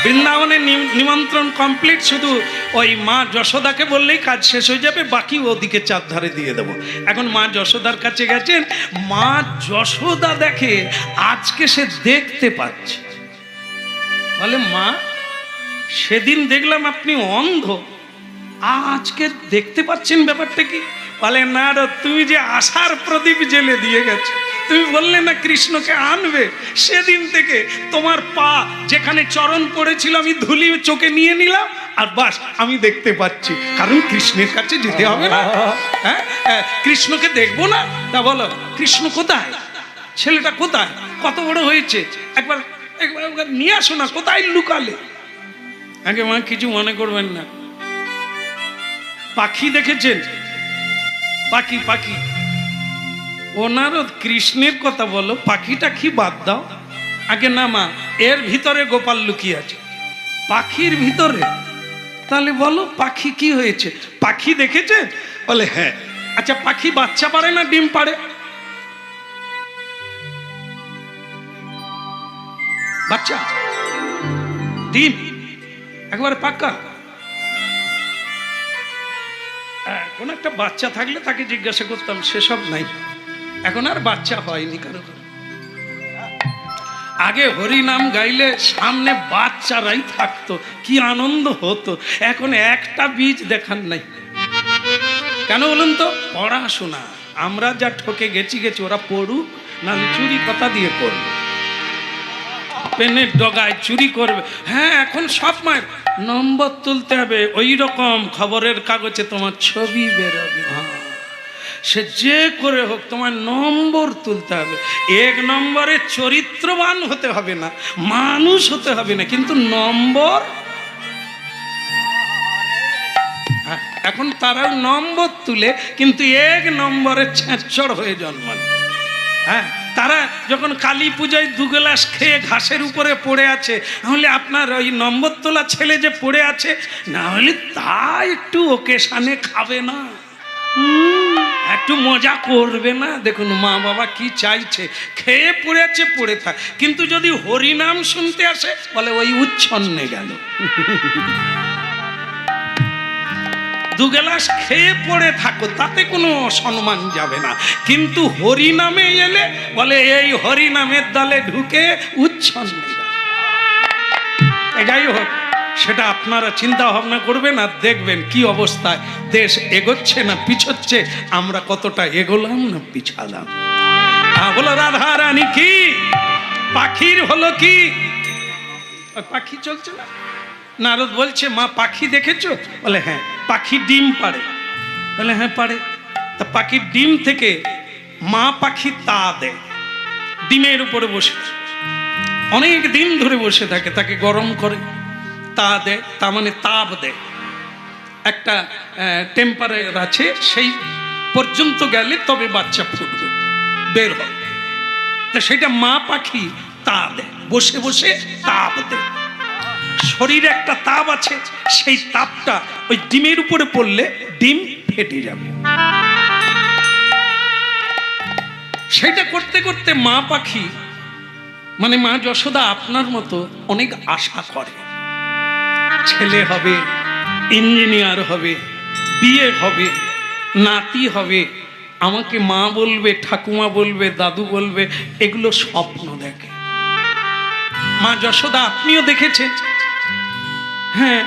S1: বৃন্দাবনের নিমন্ত্রণ কমপ্লিট, শুধু ওই মা যশোদাকে বললেই কাজ শেষ হয়ে যাবে, বাকি ওদিকে চারধারে দিয়ে দেবো। এখন মা যশোদার কাছে গেছেন, মা যশোদা দেখে আজকে সে দেখতে পাচ্ছে। বলে মা, সেদিন দেখলাম আপনি অন্ধ, আজকে দেখতে পাচ্ছেন, ব্যাপারটা কি? বলে না রে, তুমি যে আশার প্রদীপ জেলে দিয়ে গেছো, তুমি বললে না কৃষ্ণকে আনবে, সেদিন থেকে তোমার পা যেখানে চরণ পড়েছিল আমি ধুলি চোখে নিয়ে নিলাম, আর বাস আমি দেখতে পাচ্ছি, কারণ কৃষ্ণের কাছে যেতে হবে না। হ্যাঁ, কৃষ্ণকে দেখবো না? তা বলো কৃষ্ণ কোথায়, ছেলেটা কোথায়, কত বড় হয়েছে, একবার একবার নিয়ে আসো না, কোথায় লুকালে? আগে মা কিছু মনে করবেন না। পাখি দেখেছেন? পাখি পাখি ওনারও কৃষ্ণের কথা বলো, পাখিটা কি বাদ দাও। আগে না মা, এর ভিতরে গোপাল লুকিয়ে আছে, পাখির ভিতরে। তাহলে বলো পাখি কি হয়েছে? পাখি দেখেছে? বলে হ্যাঁ। আচ্ছা, পাখি বাচ্চা পারে না ডিম পারে? বাচ্চা, ডিম একবারে পাক্কা। কোন একটা বাচ্চা থাকলে তাকে জিজ্ঞাসা করতাম, সেসব নাই, এখন আর বাচ্চা হয়নি কারো। আগে হরি নাম গাইলে সামনে বাচ্চারাই থাকতো, কি আনন্দ হতো। এখন একটা বীজ দেখার নাই। কেন বলুন তো? পড়াশোনা। আমরা যা ঠকে গেছি, ওরা পড়ুক, না চুরি কথা দিয়ে করবে, পেনের ডগায় চুরি করবে। হ্যাঁ, এখন সব মায়ের নম্বর তুলতে হবে, ওই রকম খবরের কাগজে তোমার ছবি বেরোবে। সে যে করে হোক তোমার নম্বর তুলতে হবে। এক নম্বরে চরিত্রবান হতে হবে না, মানুষ হতে হবে না, কিন্তু নম্বর। এখন তারা নম্বর তুলে, কিন্তু এক নম্বরে ছেঁচড় হয়ে জন্মান। হ্যাঁ, তারা যখন কালী পূজায় 2 গ্লাস খেয়ে ঘাসের উপরে পড়ে আছে, তাহলে আপনার ওই নম্বর তোলা ছেলে যে পড়ে আছে, না হলে তা একটু ওকেশানে খাবে না, একটু মজা করবে না? দেখুন মা বাবা কি চাইছে, খেয়ে পড়ে আছে পড়ে থাক, কিন্তু যদি হরিনাম শুনতে আসে বলে ওই উচ্ছন্নে গেল। 2 গ্লাস খেয়ে পড়ে থাকো, তাতে কোনো সম্মান যাবে না, কিন্তু হরিনামে এলে বলে এই হরিনামের দলে ঢুকে উচ্ছন্নে গেল। যাই হোক, সেটা আপনারা চিন্তা ভাবনা করবেন আর দেখবেন কি অবস্থায় দেশ এগোচ্ছে না পিছোচ্ছে, আমরা কতটা এগোলাম না পিছালাম। বলো রাধা রানী কি। পাখির হলো কি? পাখি চলছে না, নারদ বলছে মা পাখি দেখেছো? বলে হ্যাঁ। পাখি ডিম পাড়ে? বলে হ্যাঁ পাড়ে। তা পাখির ডিম থেকে মা পাখি তা দেয়, ডিমের উপরে বসে অনেক দিন ধরে বসে থাকে, তাকে গরম করে তা দেয়, তা মানে তাপ দেয়, একটা টেম্পারেচার আছে, সেই পর্যন্ত গেলে তবে বাচ্চা ফুটবে, বের হবে। তা সেটা মা পাখি তা দেয়, বসে বসে তাপ দেয়। শরীরে একটা তাপ আছে, সেই তাপটা ওই ডিমের উপরে পড়লে ডিম ফেটে যাবে। সেটা করতে করতে মা পাখি মানে মা যশোদা আপনার মতো অনেক আশা করে, ছেলে হবে, ইঞ্জিনিয়ার হবে, বিয়ে হবে, নাতি হবে, আমাকে মা বলবে, ঠাকুমা বলবে, দাদু বলবে, এগুলো স্বপ্ন দেখে। মা যশোদা আপনিও দেখেছেন। হ্যাঁ,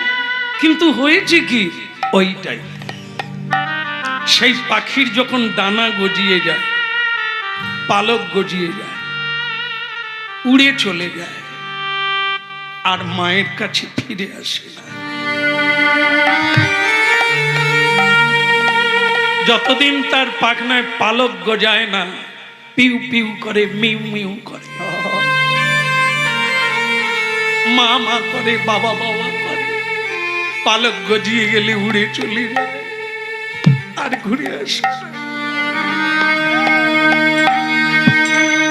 S1: কিন্তু হয়েছে কি, ওইটাই সেই পাখির যখন ডানা গজিয়ে যায়, পালক গজিয়ে যায়, উড়ে চলে যায়, আর মায়ের কাছে ফিরে আসে না। যতদিন তার পাখনায় পালক গজায় না, পিউ পিউ করে, মিউ মিউ করে, মা মা করে, বাবা বাবা করে। পালক গজিয়ে গেলে উড়ে চলে যায়, আর ঘুরে আসে না।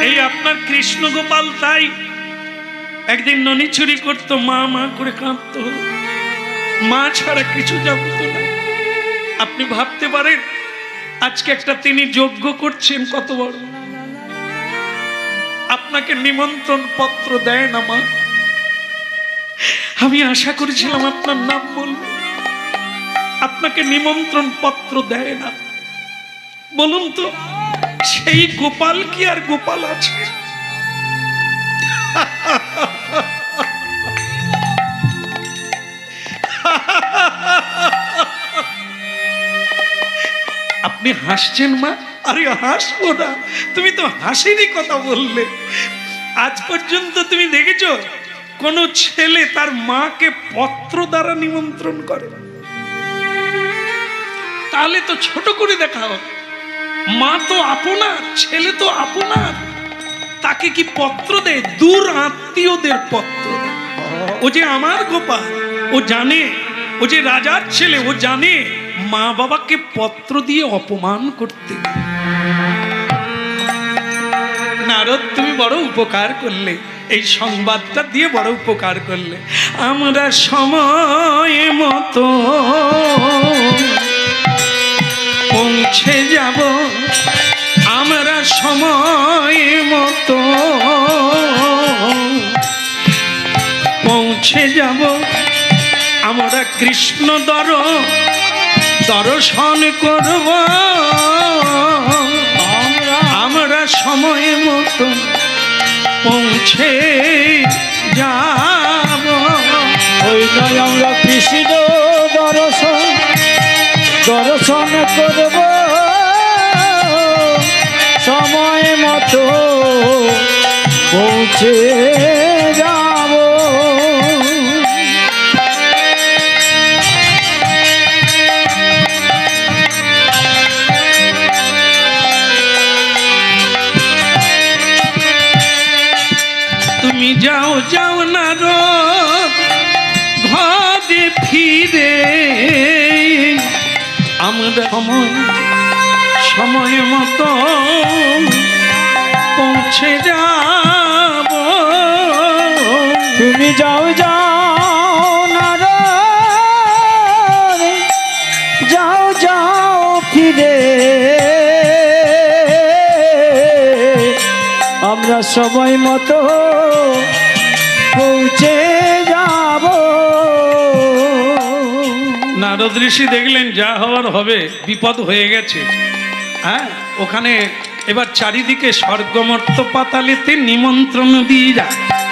S1: এই আপনার কৃষ্ণ গোপাল তাই একদিন ননি চুরি করতো, মা মা করে কাঁদতো, মা ছাড়া কিছু জানতো না। আপনি ভাবতে পারেন আজকে একটা তিনি যজ্ঞ করছেন, কত বড়। আপনাকে নিমন্ত্রণ পত্র দেয় না মা। আমি আশা করেছিলাম আপনার নাম বলবো, আপনাকে নিমন্ত্রণ পত্র দেয় না। বলুন তো, সেই গোপাল কি আর গোপাল আছে? আপনি হাসছেন মা? আরে হাসবো না, তুমি তো হাসিরই কথা বললে। আজ পর্যন্ত তুমি দেখেছো কোন ছেলে তার মাকে পত্র দ্বারা নিমন্ত্রণ করে? তাহলে তো ছোট করে দেখা হবে। মা তো আপনার, ছেলে তো আপনার, তাকে কি পত্র দেয়? দূর আত্মীয়দের পত্র দেয়। ও যে আমার গোপাল, ও জানে, ও যে রাজার ছেলে, ও জানে মা বাবাকে পত্র দিয়ে অপমান করতে। নারদ, তুমি বড় উপকার করলে, এই সংবাদটা দিয়ে বড় উপকার করলে। আমরা সময় মতো পৌঁছে যাব, আমরা সময় মতো পৌঁছে যাব, আমরা কৃষ্ণ দর্শন করব, আমরা সময় মতো পৌঁছে যাব।
S2: ওই নয় আমরা কৃষ্ণ দর্শন করব, সময় মতো পৌঁছে যাব।
S1: তুমি যাও যাও না ঘরে ফিরে, আমরা সময় মতো পৌঁছে যাব।
S2: তুমি যাও যাও না যাও যাও ফিরে, আমরা সময় মতো পৌঁছে যাব।
S1: নারদ ঋষি দেখলেন যা হওয়ার হবে, বিপদ হয়ে গেছে। হ্যাঁ, ওখানে এবার চারিদিকে স্বর্গমর্ত পাতালেতে নিমন্ত্রণ দিয়ে যা,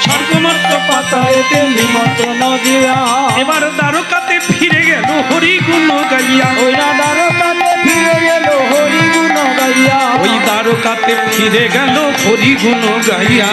S1: স্বর্গমর্ত
S2: পাতালেতে নিমন্ত্রণ দিয়া,
S1: এবার দ্বারকাতে ফিরে গেল হরি গুণ গাইয়া।
S2: ওই দ্বারকাতে ফিরে গেল হরি গুণ গাইয়া,
S1: ওই দ্বারকাতে ফিরে গেল হরি গুণ গাইয়া,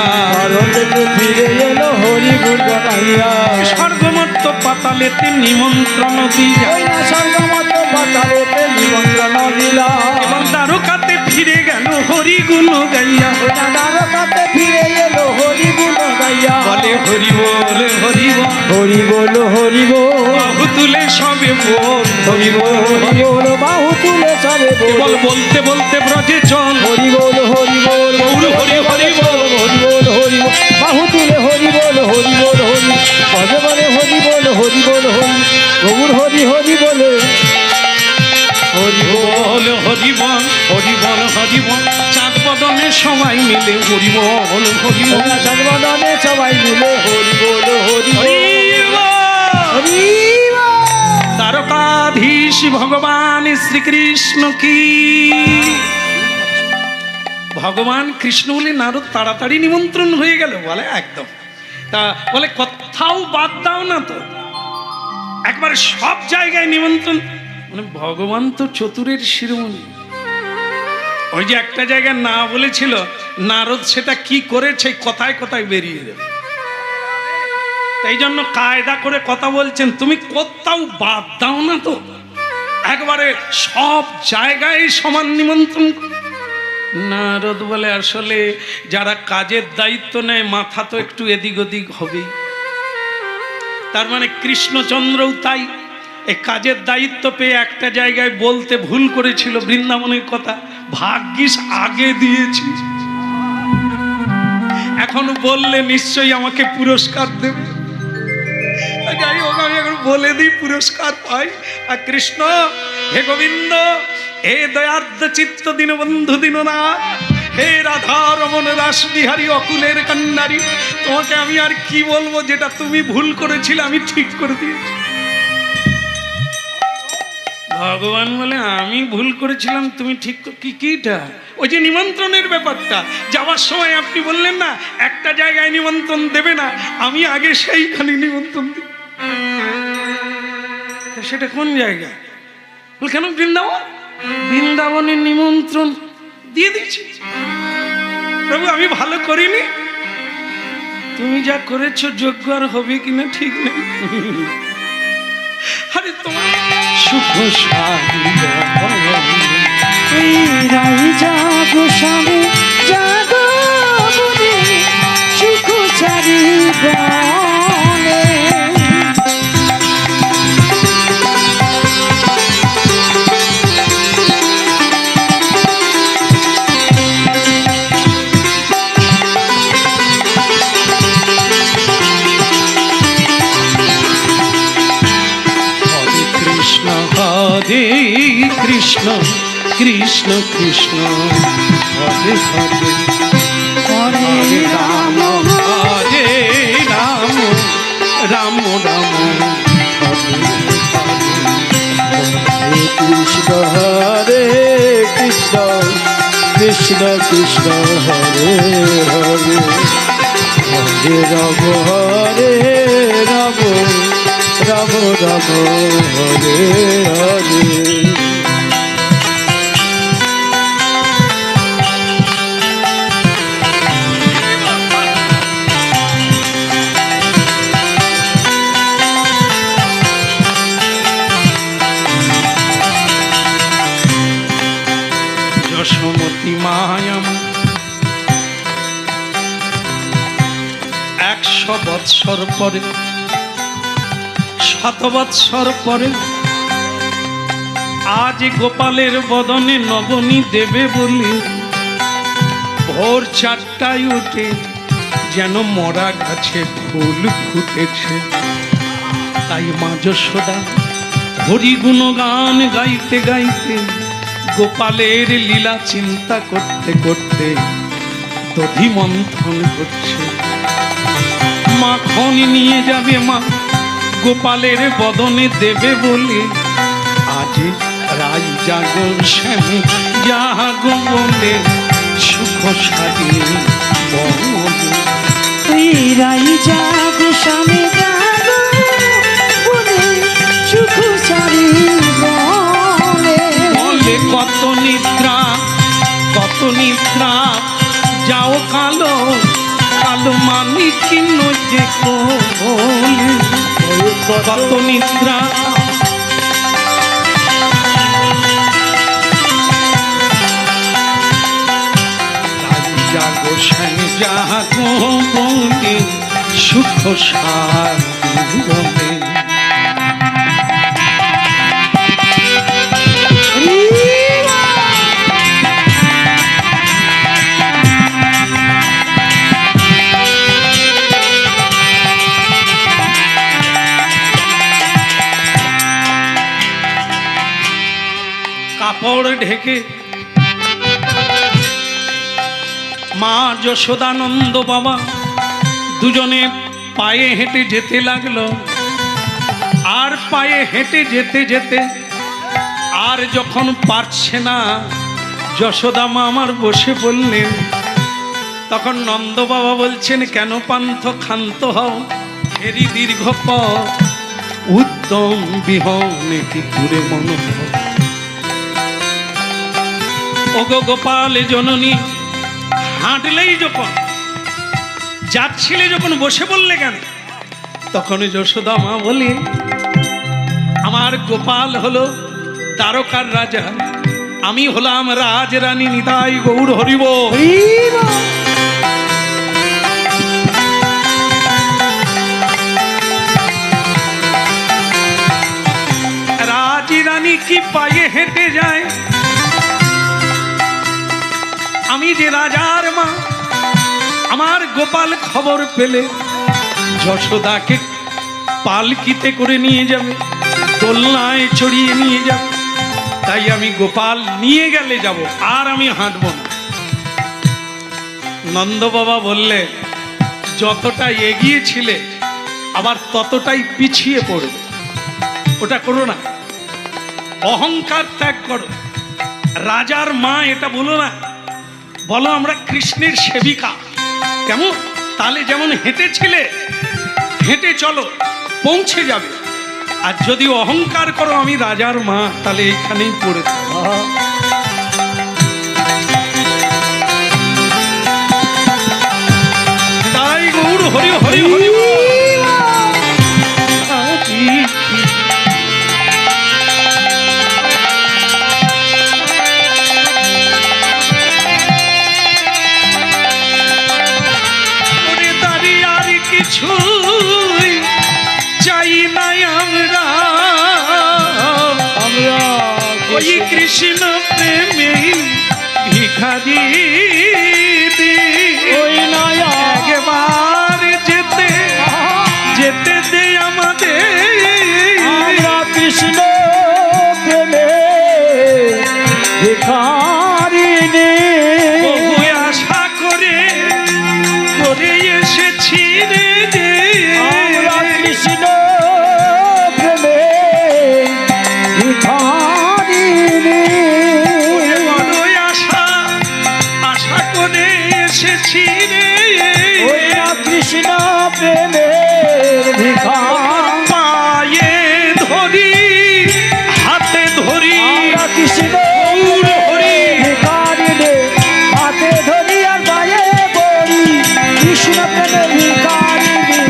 S2: দ্বারকাতে ফিরে গেল হরি গুণ গাইয়া।
S1: স্বর্গমর্ত পাতালেতে নিমন্ত্রণ দিয়া,
S2: ওই স্বর্গমর্ত পাতালেতে নিমন্ত্রণ দিলা,
S1: এবার দ্বারকাতে ফিরে গেল হরি গুণ গাইয়া।
S2: ওই দ্বারকাতে ফিরে গেল হরি গুণ গাইয়া,
S1: বলে হরি বল হরি বল,
S2: হরি বল হরি বল,
S1: বাহু তুলে সবে বল হরি বল
S2: হরি বল, বাহু তুলে সবে
S1: বল, বলতে বলতে ব্রজে চল
S2: হরি বল হরি বল,
S1: গৌর হরি হরি বল,
S2: হরি বল হরি বল, বাহু তুলে হরি বল হরি বল হরি, পদে বলে হরি বল হরি বল হরি, গৌর হরি হরি বলে
S1: হরি বল হরি বল, হরি বল হরি বল, চাঁদ বদনে সবাই মিলে হরি বল হরি বল,
S2: সর্বদনে সবাই মিলে হরি বল হরি বল হরি বল।
S1: দ্বারকাধীশ ভগবান শ্রীকৃষ্ণ কি। ভগবান কৃষ্ণ বলে নারদ তাড়াতাড়ি নিমন্ত্রণ হয়ে গেল, বলে একদম। তা বলে কোথাও বাদ দাও না তো, একবারে সব জায়গায় নিমন্ত্রণ। মানে ভগবান তো চতুরের শিরোমণি। ওই যে একটা জায়গায় না বলেছিল, নারদ সেটা কি করেছে কথায় কথায় বেরিয়ে যাবে। তাই জন্য কায়দা করে কথা বলছেন, তুমি কোথাও বাদ দাও না তো, একবারে সব জায়গায় সমান নিমন্ত্রণ। নারদ বলে আসলে যারা কাজের দায়িত্ব নেয় মাথা তো একটু এদিক ওদিক হবেই। তার মানে কৃষ্ণচন্দ্রও তাই, এই কাজের দায়িত্ব পেয়ে একটা জায়গায় বলতে ভুল করেছিল বৃন্দাবনের কথা, ভাগ্যিস আগে দিয়েছি, এখন বললে নিশ্চয়ই আমাকে পুরস্কার দেবে। যাই হোক, আমি এখন বলে দিই, পুরস্কার পাই। আর কৃষ্ণ, হে গোবিন্দ, হে দয়ার্দ চিত্ত দীনবন্ধু দীননাথ, হে রাধা রমন রাস বিহারী অকুলের কান্নারী, তোমাকে আমি আর কি বলবো, যেটা তুমি ভুল করেছিলে আমি ঠিক করে দিয়েছি। ভগবান বলে আমি ভুল করেছিলাম, তুমি ঠিক কিটা? ওই যে নিমন্ত্রণের ব্যাপারটা, যাওয়ার সময় আপনি বললেন না একটা জায়গায় নিমন্ত্রণ দেবে না, আমি আগে সেইখানে নিমন্ত্রণ দিই। সেটা কোন জায়গা? কেন? বৃন্দাবন। বৃন্দাবনের নিমন্ত্রণ দিয়ে দিচ্ছি। প্রভু আমি ভালো করিনি, তুমি যা করেছো যোগ্য আর হবে কিনা ঠিক নেই। আরে তোমার শুভ
S2: রাই জাগো স্বামী জাগো বলে সুখ চারি বনে।
S1: হরে কৃষ্ণ কৃষ্ণ কৃষ্ণ হরে হরে,
S2: হরে রাম
S1: হরে রাম রাম রাম হরে
S2: হরে কৃষ্ণ হরে কৃষ্ণ কৃষ্ণ কৃষ্ণ হরে হরে, হরে রাম রাম রাম হরে হরে।
S1: যশোমতী মায়াম 100 বৎসর পরে, 7 বৎসর পরে আজ গোপালের বদনে নবনী দেবে বলে ভোর 4টায় উঠে যেন মরা গাছে ফুল ফুটেছে। তাই মা যশোদা হরি গুণগান গাইতে গাইতে গোপালের লীলা চিন্তা করতে করতে দধি মন্থন করছে। মাখন নিয়ে যাবে মা গোপালের বদনে দেবে বলে, আজ রাই জাগো শ্যামে জাগো বলে সুখ সাজে
S2: রাই জাগো স্বামী জাগো বলে সুখ সারি
S1: বলে কত নিদ্রা যাও কালো কালো মানিক যে বলে কত নিদ্রা। জাগো স্বামী জাগো বলে সুখ সারে। কাপড় ঢেকে মা যশোদানন্দ বাবা দুজনে পায়ে হেঁটে যেতে লাগলো। আর পায়ে হেঁটে যেতে যেতে আর যখন পারছে না, যশোদা মা আমার বসে বললেন, তখন নন্দ বাবা বলছেন, কেন পান্থ ক্ষান্ত হও, এরই দীর্ঘ পথ, উদ্যম বিহনে কি দূরে মন। ওগো গোপাল জননী, হাঁটলেই যখন যাচ্ছিলে, যখন বসে বললে কেন? তখন যশোদা মা বলি, আমার গোপাল হলো দ্বারকার রাজা, আমি হলাম রাজরানী, নিতাই গৌর হরিব। রাজরানী কি পায়ে হেঁটে যায়, আমি যে রাজার মা। আমার গোপাল খবর পেলে যশোদাকে পালকিতে করে নিয়ে যাবে, দোলনায় চড়িয়ে নিয়ে যাবে, তাই আমি গোপাল নিয়ে গেলে যাব, আর আমি হাঁটব না। নন্দ বাবা বললে, যতটা এগিয়েছিলে আবার ততটাই পিছিয়ে পড়বে, ওটা করো না, অহংকার ত্যাগ করো। রাজার মা এটা বলো না, বলো আমরা কৃষ্ণের সেবিকা। কেমন? তাহলে যেমন হেঁটেছিলে, হেঁটে চলো, পৌঁছে যাবে। আর যদি অহংকার করো আমি রাজার মা, তাহলে এইখানেই পড়ে থাকো। তাই গৌর হরি হরি হরি। কিছুই চাই নাই আমরা, ওই কৃষ্ণ প্রেমে ভিখারি, ওই নয় একবার যেতে যেতে দে আমাদের,
S2: কৃষ্ণ প্রেমে ভিখারি,
S1: বহু আশা করে করে এসেছি রে,
S2: কৃষ্ণ প্রেমে ভিখারি,
S1: বড় আশা আশা করে এসেছি রে,
S2: কৃষ্ণ প্রেমে ভিখারি,
S1: পায়ে ধরি হাতে ধরি,
S2: কৃষ্ণ
S1: হরি
S2: ভিখারি রে, হাতে ধরি আর পায়ে পড়ি, কৃষ্ণ প্রেমে ভিখারি রে,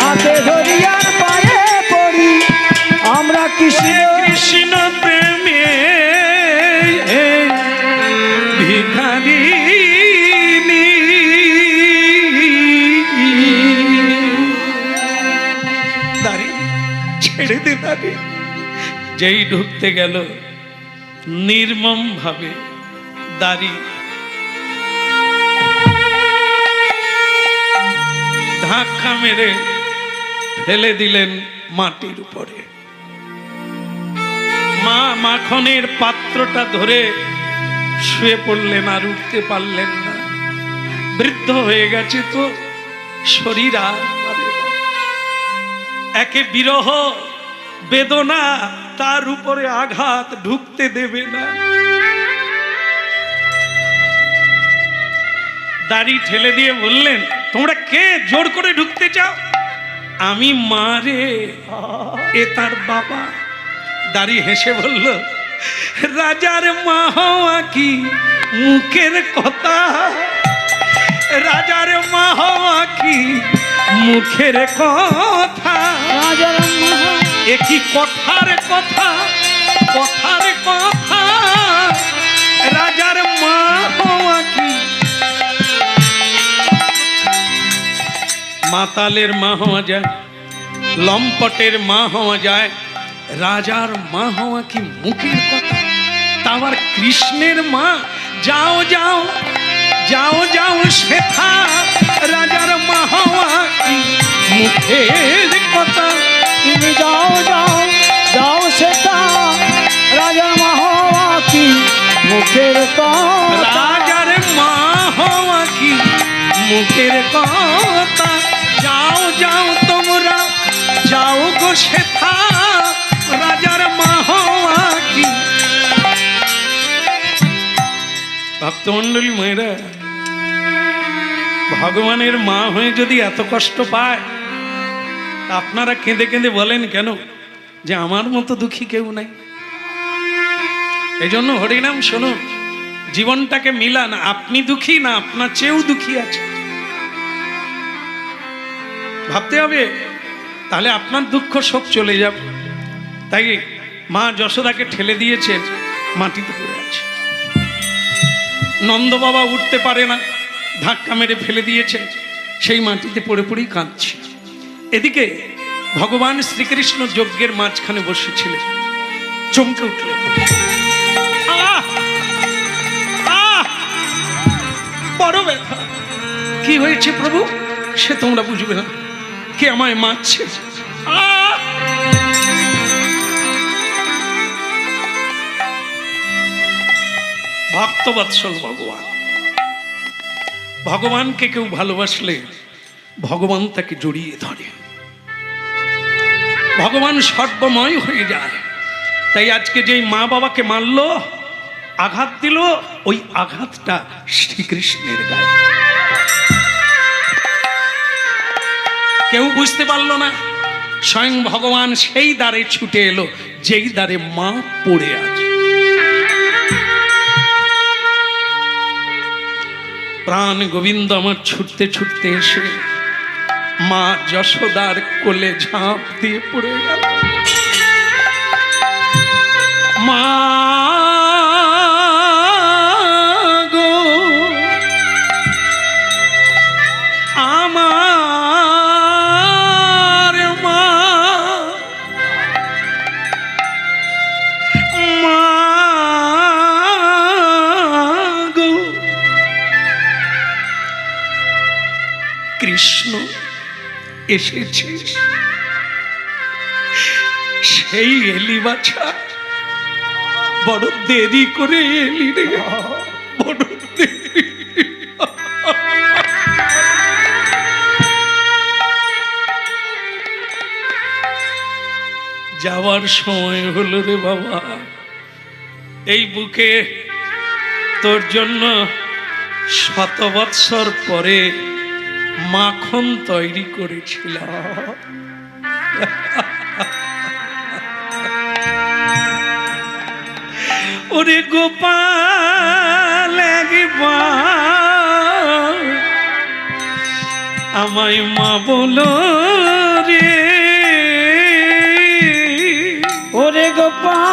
S2: হাতে ধরি আর পায়ে পড়ি, আমরা কৃষ্ণ
S1: কৃষ্ণ প্রেমে ভিখারি। দাঁড়ি ছেড়ে দে, দাঁড়ি। যেই ঢুকতে গেল নির্মম ভাবে দাঁড়ি ধাক্কা মেরে ফেলে দিলেন মাটির উপরে। মা মাখনের পাত্রটা ধরে শুয়ে পড়লেন, আর উঠতে পারলেন না। বৃদ্ধ হয়ে গেছে তো, শরীর আর পারে না। একে বিরহ বেদনা, তার উপরে আঘাত ঢুকতে দেবে না। দাড়ি ঠেলে দিয়ে বললেন, তোমরা কে জোর করে ঢুকতে চাও? আমি মা রে, এ তার বাবা। দাড়ি হেসে বলল, রাজার মা হওয়া কি মুখের কথা, রাজার মা হওয়া কি মুখের কথা, এ কি কথার কথা, কথার কথা, রাজার মা হওয়া কি। মাতালের মা হওয়া যায়, লম্পটের মা হওয়া যায়, রাজার মা হওয়া কি মুখের কথা। তা আবার কৃষ্ণের মা। যাও যাও যাও যাও শেখা, রাজার মা হওয়া কি মুখের কথা।
S2: তুমি যাও যাও যাও শেখা, রাজার মা হওয়া কি মুখের কথা,
S1: রাজার মা হওয়া কি মুখের কথা। যাও যাও তোমরা যাও গো শেখা, রাজার মা হওয়া কি। ভক্তমন্ডলী মেয়েরা, ভগবানের মা হয়ে যদি এত কষ্ট পায়, আপনারা কেঁদে কেঁদে বলেন কেন যে আমার মতো দুঃখী কেউ নাই? এই জন্য হরিনাম শুনুন, জীবনটাকে মিলান। আপনি দুঃখী না আপনার চেয়েও দুঃখী আছে, ভাবতে হবে, তাহলে আপনার দুঃখ সব চলে যাবে। তাই মা যশোদাকে ঠেলে দিয়েছেন, মাটিতে পড়ে আছে। নন্দ বাবা উঠতে পারে না, ধাক্কা মেরে ফেলে দিয়েছেন, সেই মাটিতে পড়ে পড়েই কাঁদছে। এদিকে ভগবান শ্রীকৃষ্ণ যজ্ঞের মাঝখানে বসেছিলেন, চমকে উঠলেন, আহ! আহ! বড় ব্যথা। কি হয়েছে প্রভু সে তোমরা বুঝবে না, কে আমায় মারছে? আহ! ভক্তবৎসল ভগবান, ভগবানকে কেউ ভালোবাসলে ভগবান তাকে জড়িয়ে ধরে, ভগবান সর্বময় হয়ে যায়। তাই আজকে যেই মা বাবাকে মারলো, আঘাত দিল, ওই আঘাতটা শ্রীকৃষ্ণের গায়ে। কেউ বুঝতে পারলো না, স্বয়ং ভগবান সেই দ্বারে ছুটে এলো যেই দ্বারে মা পড়ে আছে। প্রাণ গোবিন্দ আমার ছুটতে ছুটতে এসে মা যশোদার কোলে ঝাঁপ দিয়ে পড়ে গেল। মা গো আমার মা, মা গো। কৃষ্ণ এসেছিস, সেই এলি বাছা, বড় দেরি করে এলি রে, বড় দেরি। যাওয়ার সময় হলো রে বাবা, এই বুকে তোর জন্য 100 বৎসর পরে মাখন তৈরি করেছিলাম। ওরে গোপাল একবার আমায় মা বলো রে,
S2: ওরে গোপাল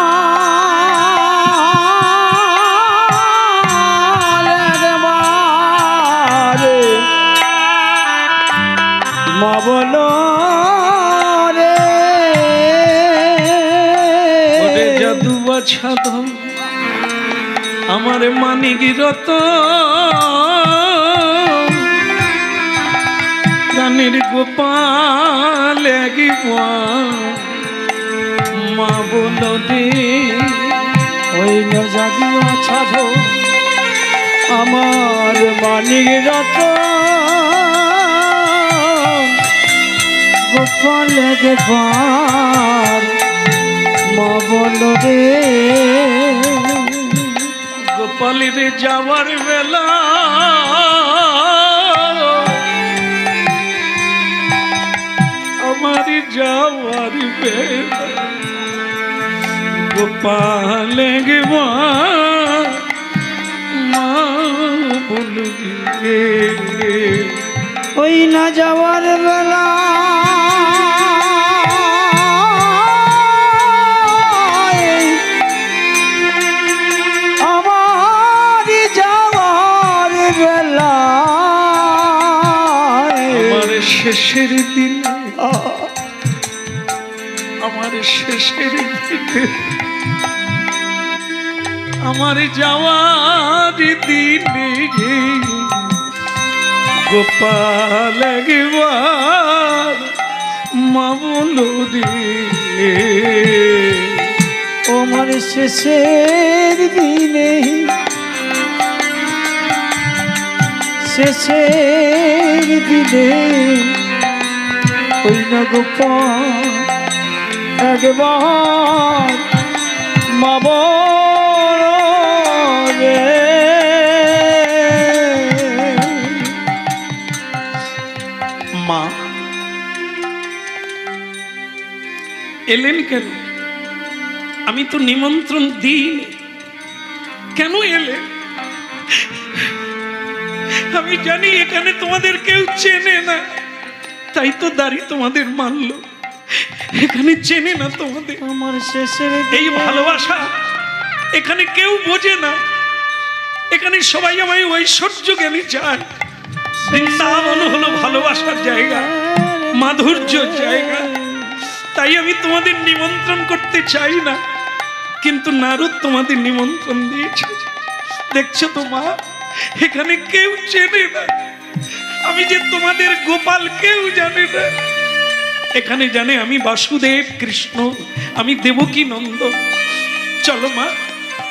S2: একবার মা বলো রে।
S1: ওরে জাদু বাছাদ আমার মানিক রতনের গোপাল একবার মা বলো রে।
S2: ওই না জাদু ছাদ আমার মানিক রতন গোপাল একবার মা বলো রে।
S1: গোপালের যাওয়ার বেলা আমার যাওয়ার বেলা গোপাল একবার মা বলো রে।
S2: ওই না যাওয়ার বেলা আমার যাওয়ার বেলা
S1: আমার শেষের দিন, আমার শেষের দিনে, আমার যাওয়ার দিনে গোপাল একবার মা বলো রে।
S2: আমার শেষের দিনে, শেষের দিনে ওই না গোপাল একবার মা বলো রে।
S1: এলেন কেন? আমি তো নিমন্ত্রণ দিইনি, কেন এলেন? আমি জানি এখানে তোমাদের কেউ চেনে না, তাই তো দাড়ি তোমাদের মানলো। এখানে চেনে না তোমাদের
S2: আমার শেষের
S1: এই ভালোবাসা, এখানে কেউ বোঝে না। এখানে সবাই আমায় ঐশ্বর্য জ্ঞানী চায়। বৃন্দাবন হলো ভালোবাসার জায়গা, মাধুর্যের জায়গা। তাই আমি তোমাদের নিমন্ত্রণ করতে চাই না, কিন্তু নারদ তোমাদের নিমন্ত্রণ দিয়েছে। দেখছো তো মা, এখানে কেউ চেনে না। আমি যে তোমাদের গোপাল কেউ জানে না। এখানে জানে আমি বাসুদেব কৃষ্ণ, আমি দেবকী নন্দ। চলো মা,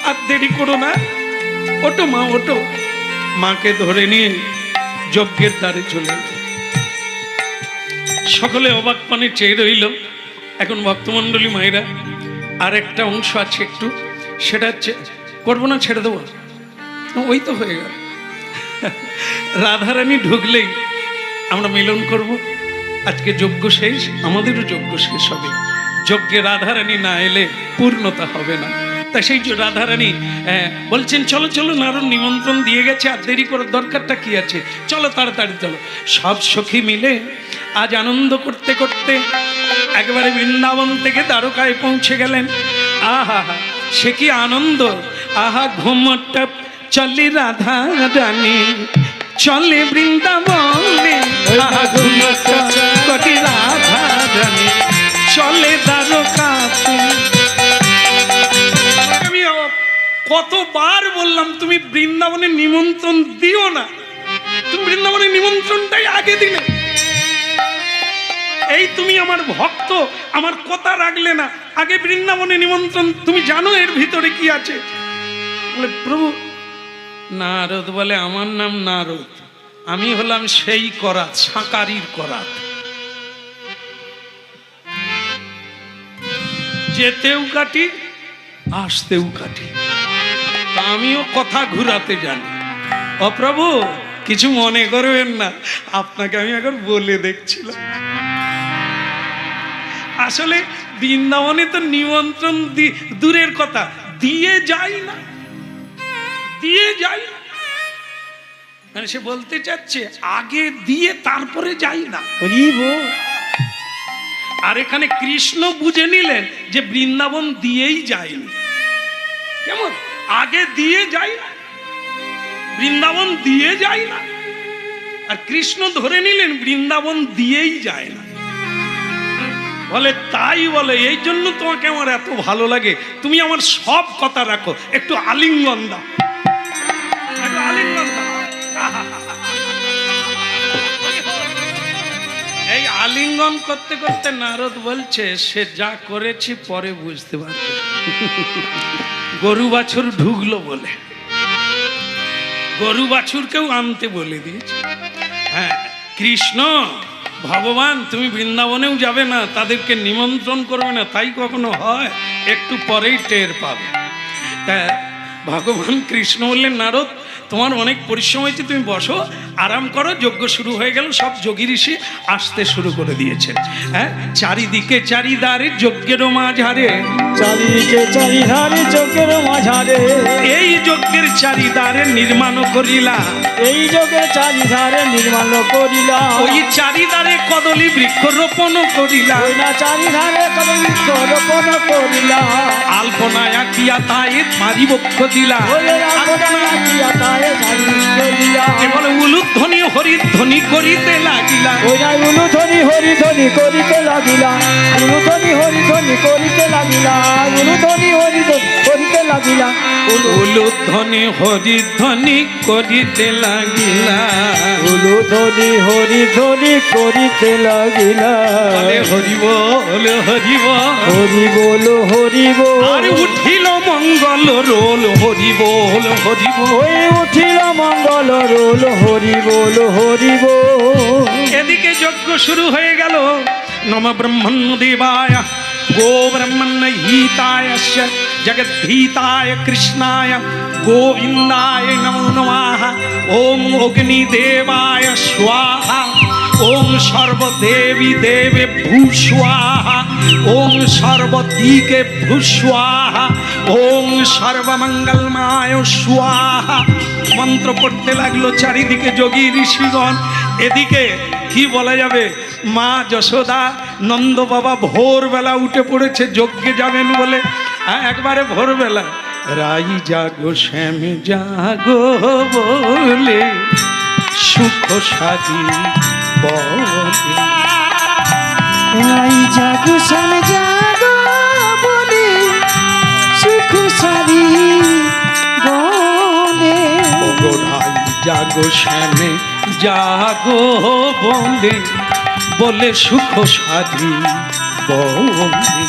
S1: আর দেরি করো না, ওটো মা ওটো। মাকে ধরে নিয়ে যজ্ঞের দ্বারে চলে সকলে অবাক পানে চেয়ে রইল। এখন ভক্তমণ্ডলী মায়েরা আর একটা অংশ আছে একটু, সেটা হচ্ছে করবো না, ছেড়ে দেবো, ওই তো হয়ে গেল। রাধারানী ঢুকলেই আমরা মিলন করব। আজকে যজ্ঞ শেষ, আমাদেরও যজ্ঞ শেষ হবে। যজ্ঞে রাধারানী না এলে পূর্ণতা হবে না। তা সেই যে রাধারানী বলছেন চলো চলো, নারদ নিমন্ত্রণ দিয়ে গেছে, আর দেরি করার দরকারটা কি আছে, চলো তাড়াতাড়ি চলো। সব সখী মিলে আজ আনন্দ করতে করতে একেবারে বৃন্দাবন থেকে দ্বারকায় পৌঁছে গেলেন। আহা হা, সে কি আনন্দ! আহা ঘুমটা চলে রাধা রানী, চলে বৃন্দাবনে। আহা ঘুমটা চলে রাধা রানী, চলে দ্বারকাতে। আমি কতবার বললাম তুমি বৃন্দাবনে নিমন্ত্রণ দিও না, তুমি বৃন্দাবনের নিমন্ত্রণটাই আগে দিলে। এই তুমি আমার ভক্ত, আমার কথা রাখলে না, আগে বৃন্দাবনে নিমন্ত্রণ। তুমি জানো এর ভিতরে কি আছে? বলে প্রভু, নারদ বলে আমার নাম নারদ, আমি হলাম সেই করাত, সাকারির করাত। যেতেও কাটি, আসতেও কাটি, তা আমিও কথা ঘুরাতে জানি। ও প্রভু, কিছু মনে করবেন না, আপনাকে আমি এখন বলে দেখছিলাম। আসলে বৃন্দাবনে তো নিমন্ত্রণ দূরের কথা, দিয়ে যাই না, দিয়ে যাই না। মানে সে বলতে চাচ্ছে আগে দিয়ে তারপরে যাই না। আর এখানে কৃষ্ণ বুঝে নিলেন যে বৃন্দাবন দিয়েই যায়নি। কেমন? আগে দিয়ে যাই না, বৃন্দাবন দিয়ে যায় না। আর কৃষ্ণ ধরে নিলেন বৃন্দাবন দিয়েই যায় না। বলে তাই বলে, এই জন্য তোমাকে আমার এত ভালো লাগে, তুমি আমার সব কথা রাখো, একটু আলিঙ্গন দাও, একটু আলিঙ্গন দাও। এই আলিঙ্গন করতে করতে নারদ বলছে সে যা করেছি পরে বুঝতে পারবে। গরু বাছুর ঢুকলো বলে গরু বাছুরকেও আনতে বলে দিয়েছে। হ্যাঁ, কৃষ্ণ ভগবান তুমি বৃন্দাবনেও যাবে না, তাদেরকে নিমন্ত্রণ করবে না, তাই কখনো হয়? একটু পরেই টের পাবে। তা ভগবান কৃষ্ণ বললেন নারদ, তোমার অনেক পরিশ্রম হয়েছে, তুমি বসো, আরাম করো। যজ্ঞ শুরু হয়ে গেল, সব যোগী ঋষি আসতে শুরু করে দিয়েছেন। হ্যাঁ, চারিদিকে চারিধারে যজ্ঞের মাঝারে,
S2: চারিদিকে চারিধারে যজ্ঞের মাঝারে,
S1: এই যজ্ঞের চারিধারে নির্মাণ করিলা,
S2: এই যজ্ঞের চারিধারে নির্মাণ করিলা,
S1: ওই চারিধারে কদলী বৃক্ষ রোপণ করিলা,
S2: ওই না চারিধারে কদলী বৃক্ষ রোপণ করিলা,
S1: আলপনায় আঁকিয়া তায়ে মারি বক্ষ দিলা,
S2: ওই আলপনায় আঁকিয়া তায়ে মারি বক্ষ দিলা,
S1: কেবল উলুধ্বনি হরিধ্বনি করিতে লাগিলা,
S2: ওই না উলুধ্বনি হরিধ্বনি করিতে লাগিলা, উলুধ্বনি হরিধ্বনি করিতে লাগিলা, উলুধ্বনি হরিধ্বনি করিতে লাগিলা,
S1: উলুধ্বনি হরিধ্বনি করিতে লাগিলা,
S2: উলুধ্বনি হরিধ্বনি করিতে লাগিলা।
S1: হরি বল হরি বল,
S2: হরি বল হরি বল,
S1: আর উঠিল মঙ্গল রোল, হরি বল হরি বল,
S2: ওই উঠিল মঙ্গল রোল, হরি বল হরি বল।
S1: এদিকে যজ্ঞ শুরু হয়ে গেল। নম ব্রহ্মণ দেবায় গো ব্রহ্মণ হিতায় জগদ্ভীতায় কৃষ্ণায় গোবিন্দায় নমো নমঃ। ওম অগ্নিদেবায় স্বাহা, ওং সর্বদেবী দেবে ভূস্বাহা, ওং সর্বদিকে ভূস্বাহা, ওং সর্বমঙ্গলমায় স্বাহা। মন্ত্র পড়তে লাগলো চারিদিকে যোগী ঋষিগণ। এদিকে কি বলা যাবে, মা যশোদা নন্দ বাবা ভোরবেলা উঠে পড়েছে যজ্ঞে যাবেন বলে। একবারে ভোরবেলা রাই জাগো শ্যাম জাগো বলে সুখ সাজি বলে।
S2: রাই জাগো শ্যাম জাগো বলে সুখ সারি বলে।
S1: ওগো রাই জাগো শ্যামে জাগো বলে, বলে সুখ সাজি বলে।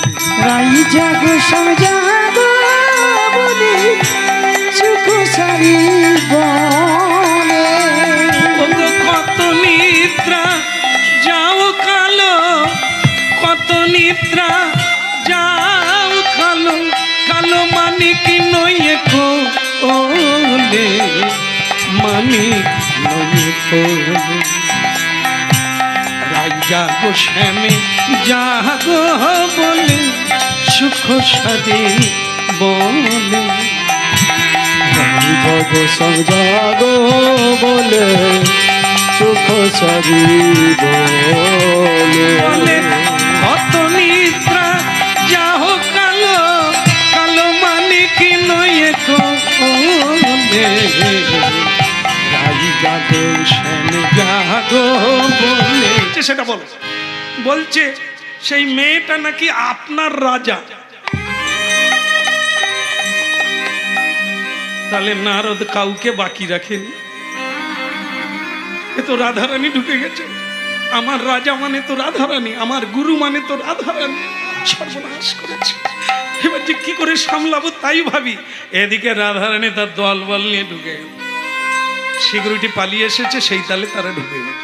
S2: রাই জাগো শ্যাম জাগো বলে সুখ সারি বলে।
S1: ওগো কত নিদ্রা যাও কালো, কত নিদ্রা যাও কালো, কালো মানে কি নইয়ে কো ওলে, মানে নইয়ে কোলে। রাই জাগো শ্যামে জাগো বলে সুখ সাদে বলে।
S2: রাই জাগো শ্যাম জাগো বলে সুখ সারি বলে।
S1: বলে কত নিদ্রা যাও কালো, কালো মানে কি নইয়ে কোলে। রাই জাগো শ্যামে জাগো বলে। সেটা বলো, বলছে সেই মেয়েটা নাকি আপনার রাজা। তাহলে নারদ কাউকে বাকি রাখেনি। এ তো রাধারানী ঢুকে গেছে। আমার রাজা মানে তো রাধারানী, আমার গুরু মানে তো রাধারানী। সর্বনাশ করেছে। এবার যে কি করে সামলাবো তাই ভাবি। এদিকে রাধারানী তার দল বল নিয়ে ঢুকে গেল। সিকিউরিটি পালিয়ে এসেছে, সেই তালে তারা ঢুকে গেছে।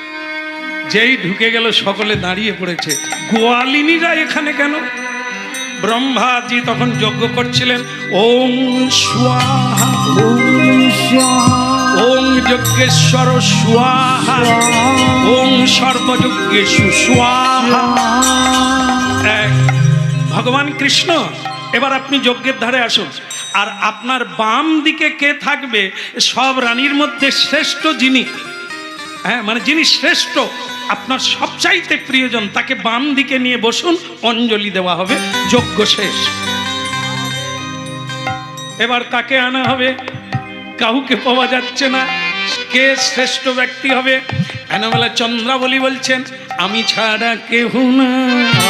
S1: যেই ঢুকে গেল সকলে দাঁড়িয়ে পড়েছে। গোয়ালিনীরা এখানে কেন? ব্রহ্মাজি তখন যজ্ঞ করছিলেন। ওং স্বাহা, ওং যজ্ঞেশ্বর স্বাহা, ওং সর্বযজ্ঞেষু স্বাহা। ভগবান কৃষ্ণ, এবার আপনি যজ্ঞের ধারে আসুন। আর আপনার বাম দিকে কে থাকবে? সব রানীর মধ্যে শ্রেষ্ঠ যিনি, হ্যাঁ মানে যিনি শ্রেষ্ঠ, আপনার সবচাইতে প্রিয়জন, তাকে বাম দিকে নিয়ে বসুন, অঞ্জলি দেওয়া হবে। যজ্ঞ শেষ। এবার কাকে আনা হবে? কাউকে পাওয়া যাচ্ছে না। কে শ্রেষ্ঠ ব্যক্তি হবে? এনাবেলা চন্দ্রাবলী বলছেন, আমি ছাড়া কেহ না,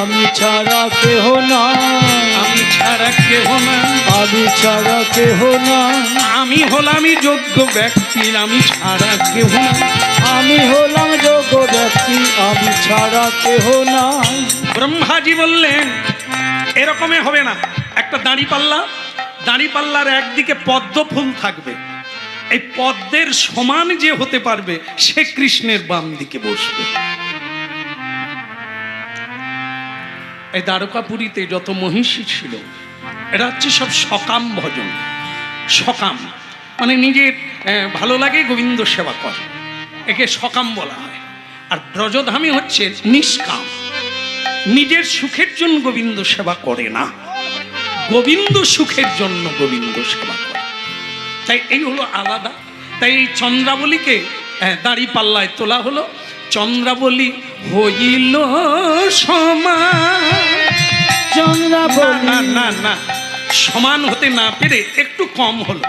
S2: আমি ছাড়া কেহ না,
S1: আমি ছাড়া কেহ না,
S2: আমি ছাড়া কেহ না।
S1: আমি হলাম যোগ্য ব্যক্তি, আমি ছাড়া কেহ না।
S2: আমি হলাম যোগ্য ব্যক্তি, আমি ছাড়া কেহ না।
S1: ব্রহ্মাজি বললেন এরকমে হবে না। একটা দাঁড়িপাল্লা, দাঁড়িপাল্লার একদিকে পদ্ম ফুল থাকবে। এই পদ্মের সমান যে হতে পারবে সে কৃষ্ণের বাম দিকে বসবে। এই দ্বারকাপুরীতে যত মহিষী ছিল, এরা হচ্ছে সব সকাম ভজন। সকাম মানে নিজের ভালো লাগে গোবিন্দ সেবা কর, একে সকাম বলা হয়। আর ব্রজধামী হচ্ছে নিষ্কাম, নিজের সুখের জন্য গোবিন্দ সেবা করে না, গোবিন্দ সুখের জন্য গোবিন্দ সেবা করে। তাই এই হলো আলাদা। তাই এই চন্দ্রাবলীকে দাড়ি পাল্লায় তোলা হলো। চন্দ্রাবলী হইল সমান,
S2: চন্দ্রাবলী
S1: না না না, সমান হতে না পেরে একটু কম হলো।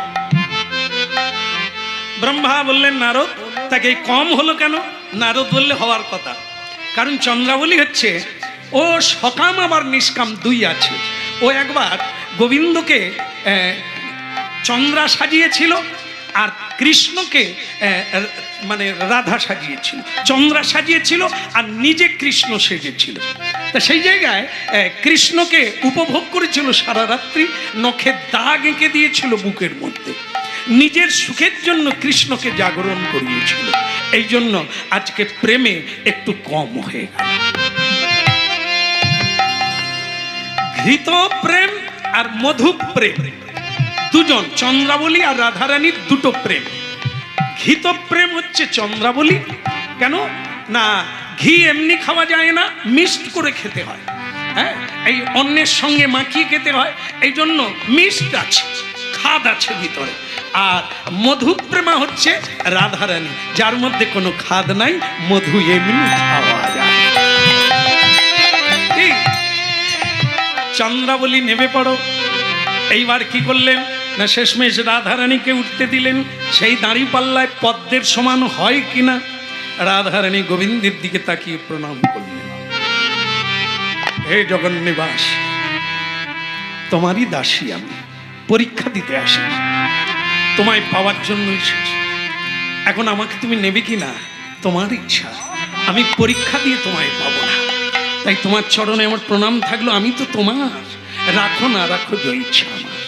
S1: ব্রহ্মা বললেন নারদ, তাকে কম হলো কেন? নারদ বললে হওয়ার কথা, কারণ চন্দ্রাবলী হচ্ছে ও সকাম আবার নিষ্কাম দুই আছে। ও একবার গোবিন্দকে চন্দ্রা সাজিয়েছিল আর কৃষ্ণকে মানে রাধা সাজিয়েছিল। চন্দ্রা সাজিয়েছিল আর নিজে কৃষ্ণ সেজেছিল। তা সেই জায়গায় কৃষ্ণকে উপভোগ করেছিল সারা রাত্রি, নখের দাগ এঁকে দিয়েছিল বুকের মধ্যে। নিজের সুখের জন্য কৃষ্ণকে জাগরণ করিয়েছিল। এই জন্য আজকে প্রেমে একটু কম হয়ে গেল। ঘৃত প্রেম আর মধু প্রেম দুজন, চন্দ্রাবলী আর রাধারানীর দুটো প্রেম। ঘৃত প্রেম হচ্ছে চন্দ্রাবলী। কেন না? ঘি এমনি খাওয়া যায় না, মিক্সড করে খেতে হয়। হ্যাঁ, এই অন্যের সঙ্গে মাখিয়ে খেতে হয়, এই জন্য মিক্সড আছে, খাদ আছে ভিতরে। আর মধুপ্রেমা হচ্ছে রাধারানী, যার মধ্যে কোনো খাদ নাই, মধু এমনি খাওয়া যায়। এই চন্দ্রাবলী নেমে পড়ো। এইবার কি করলেন না, শেষমেশ রাধারানীকে উঠতে দিলেন। সেই দাঁড়ি পাল্লায় পদ্মের সমান হয় কিনা, রাধারানী গোবিন্দের দিকে তাকিয়ে প্রণাম করলেন। হে জগন্নিবাস, তোমারই দাসী আমি, পরীক্ষা দিতে আসি, তোমায় পাওয়ার জন্য এসেছি। এখন আমাকে তুমি নেবে কিনা তোমার ইচ্ছা, আমি পরীক্ষা দিয়ে তোমায় পাবো না। তাই তোমার চরণে আমার প্রণাম থাকলো, আমি তো তোমার, রাখো না রাখো যে ইচ্ছা আমার।